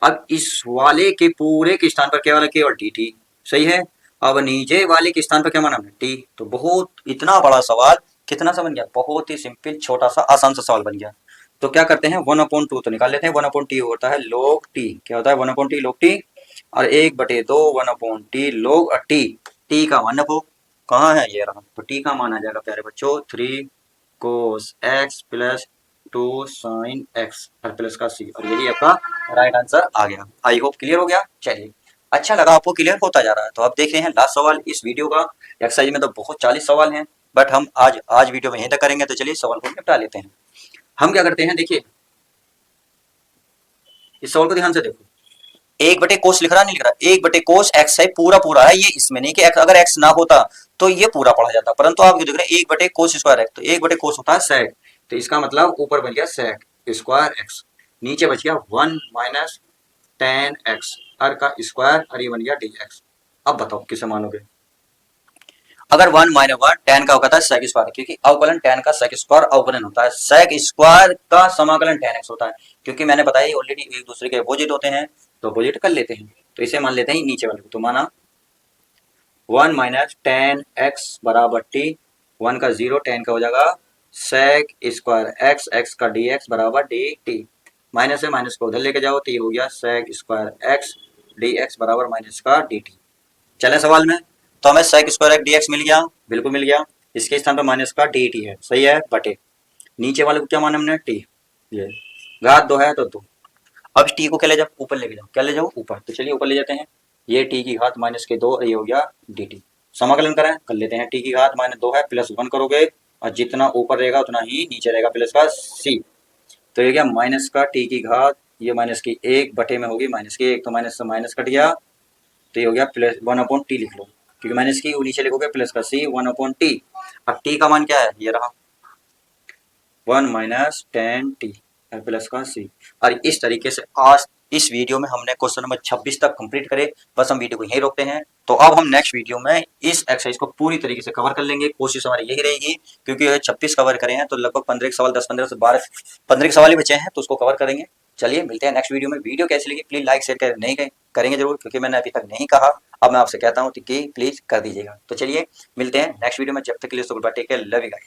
अब इस वाले के पूरे के स्थान पर क्या वाला, केवल डी टी। सही है। अब नीचे वाले के स्थान पर क्या माना हमने, टी। तो बहुत इतना बड़ा सवाल कितना सा बन गया, बहुत ही सिंपल छोटा सा आसान सा सवाल बन गया। तो क्या करते हैं 1/2 तो निकाल लेते हैं। 1/t होता है log t, क्या होता है 1/t log t, और 1/2 1/t log t। t का मान देखो कहाँ है, ये रहा। तो t का मान आ जाएगा प्यारे बच्चों 3 cos x plus 2 sin x और प्लस का c, और यही आपका राइट आंसर आ गया। आई होप क्लियर हो गया। चलिए, अच्छा लगा आपको, क्लियर होता जा रहा है। तो अब देख रहे हैं लास्ट सवाल इस वीडियो का। एक्सरसाइज में तो बहुत 40 सवाल हैं, बट हम आज वीडियो में यहीं तक करेंगे। तो चलिए सवाल को निपटा लेते हैं। हम क्या करते हैं, देखिए इस सवाल को ध्यान से देखो। 1/कोस लिख रहा नहीं लिख रहा, 1/कोस एक्स है, पूरा पूरा है ये, इसमें नहीं कि अगर एक्स ना होता तो ये पूरा पढ़ा जाता, परंतु आप ये देख रहे हैं 1/कोस स्क्वायर एक्स, तो 1/कोस होता है सेक, तो इसका मतलब ऊपर बन गया सेक स्क्वायर एक्स, नीचे बच गया 1 माइनस टेन एक्स और का स्क्वायर, और ये बन गया डी एक्स। अब बताओ किसे मानोगे। अगर 1 माइनस 1 टेन का होता है सेक स्क्वायर, क्योंकि अवकलन टेन का सेक स्क्वायर अवकलन होता है, सेक स्क्वायर का समाकलन टेन एक्स होता है। क्योंकि मैंने बताया ऑलरेडी एक दूसरे के अपोजिट होते हैं, तो अपोजिट कर लेते हैं। तो इसे मान लेते हैं नीचे वाले को। तो माना 1 माइनस टेन एक्स बराबर टी, 1 का 0, टेन का हो जाएगा सेक स्क्वायर एक्स, एक्स का डी एक्स बराबर डी टी। माइनस है, माइनस को उधर लेके जाओ, तो ये हो गया sec square X D X बराबर माइनस का डी टी। चले सवाल में, तो हमें sec square X D X मिल गया, बिल्कुल मिल गया। इसके स्थान पर माइनस का डी टी है, सही है, बटे नीचे वाले को क्या माना हमने टी, ये घात 2 है तो 2। अब टी को क्या ले जाओ, ऊपर लेके जाओ, क्या ले जाओ ऊपर, तो चलिए ऊपर ले जाते हैं। ये टी की घात माइनस के 2, ये हो गया डी टी। समाकलन करें, कर लेते हैं। टी की घात माइनस 2 है, प्लस 1 करोगे, और जितना ऊपर रहेगा उतना ही नीचे रहेगा, प्लस का सी। तो ये क्या माइनस का टी की घात, ये माइनस की 1 बटे में होगी माइनस की 1, तो माइनस से माइनस कट गया, तो ये हो गया प्लस 1/t लिख लो, क्योंकि माइनस की नीचे लिखोगे प्लस का सी 1/t। अब टी का मान क्या है, ये रहा 1 माइनस टेन टी प्लस का सी। और इस तरीके से आज इस वीडियो में हमने क्वेश्चन नंबर 26 तक कंप्लीट करे। बस हम वीडियो को यहीं रोकते हैं। तो अब हम नेक्स्ट वीडियो में इस एक्सरसाइज को पूरी तरीके से कवर कर लेंगे, कोशिश हमारी यही रहेगी, क्योंकि अगर 26 कवर करें हैं तो लगभग 15 सवाल, 10-15 से 12 15 सवाल ही बचे हैं, तो उसको कवर करेंगे। चलिए मिलते हैं नेक्स्ट वीडियो में। वीडियो कैसी लगी प्लीज लाइक शेयर नहीं करेंगे जरूर, क्योंकि मैंने अभी तक नहीं कहा, अब मैं आपसे कहता हूँ कि प्लीज कर दीजिएगा। तो चलिए मिलते हैं नेक्स्ट वीडियो में, जब तक के लिए take care, love you guys.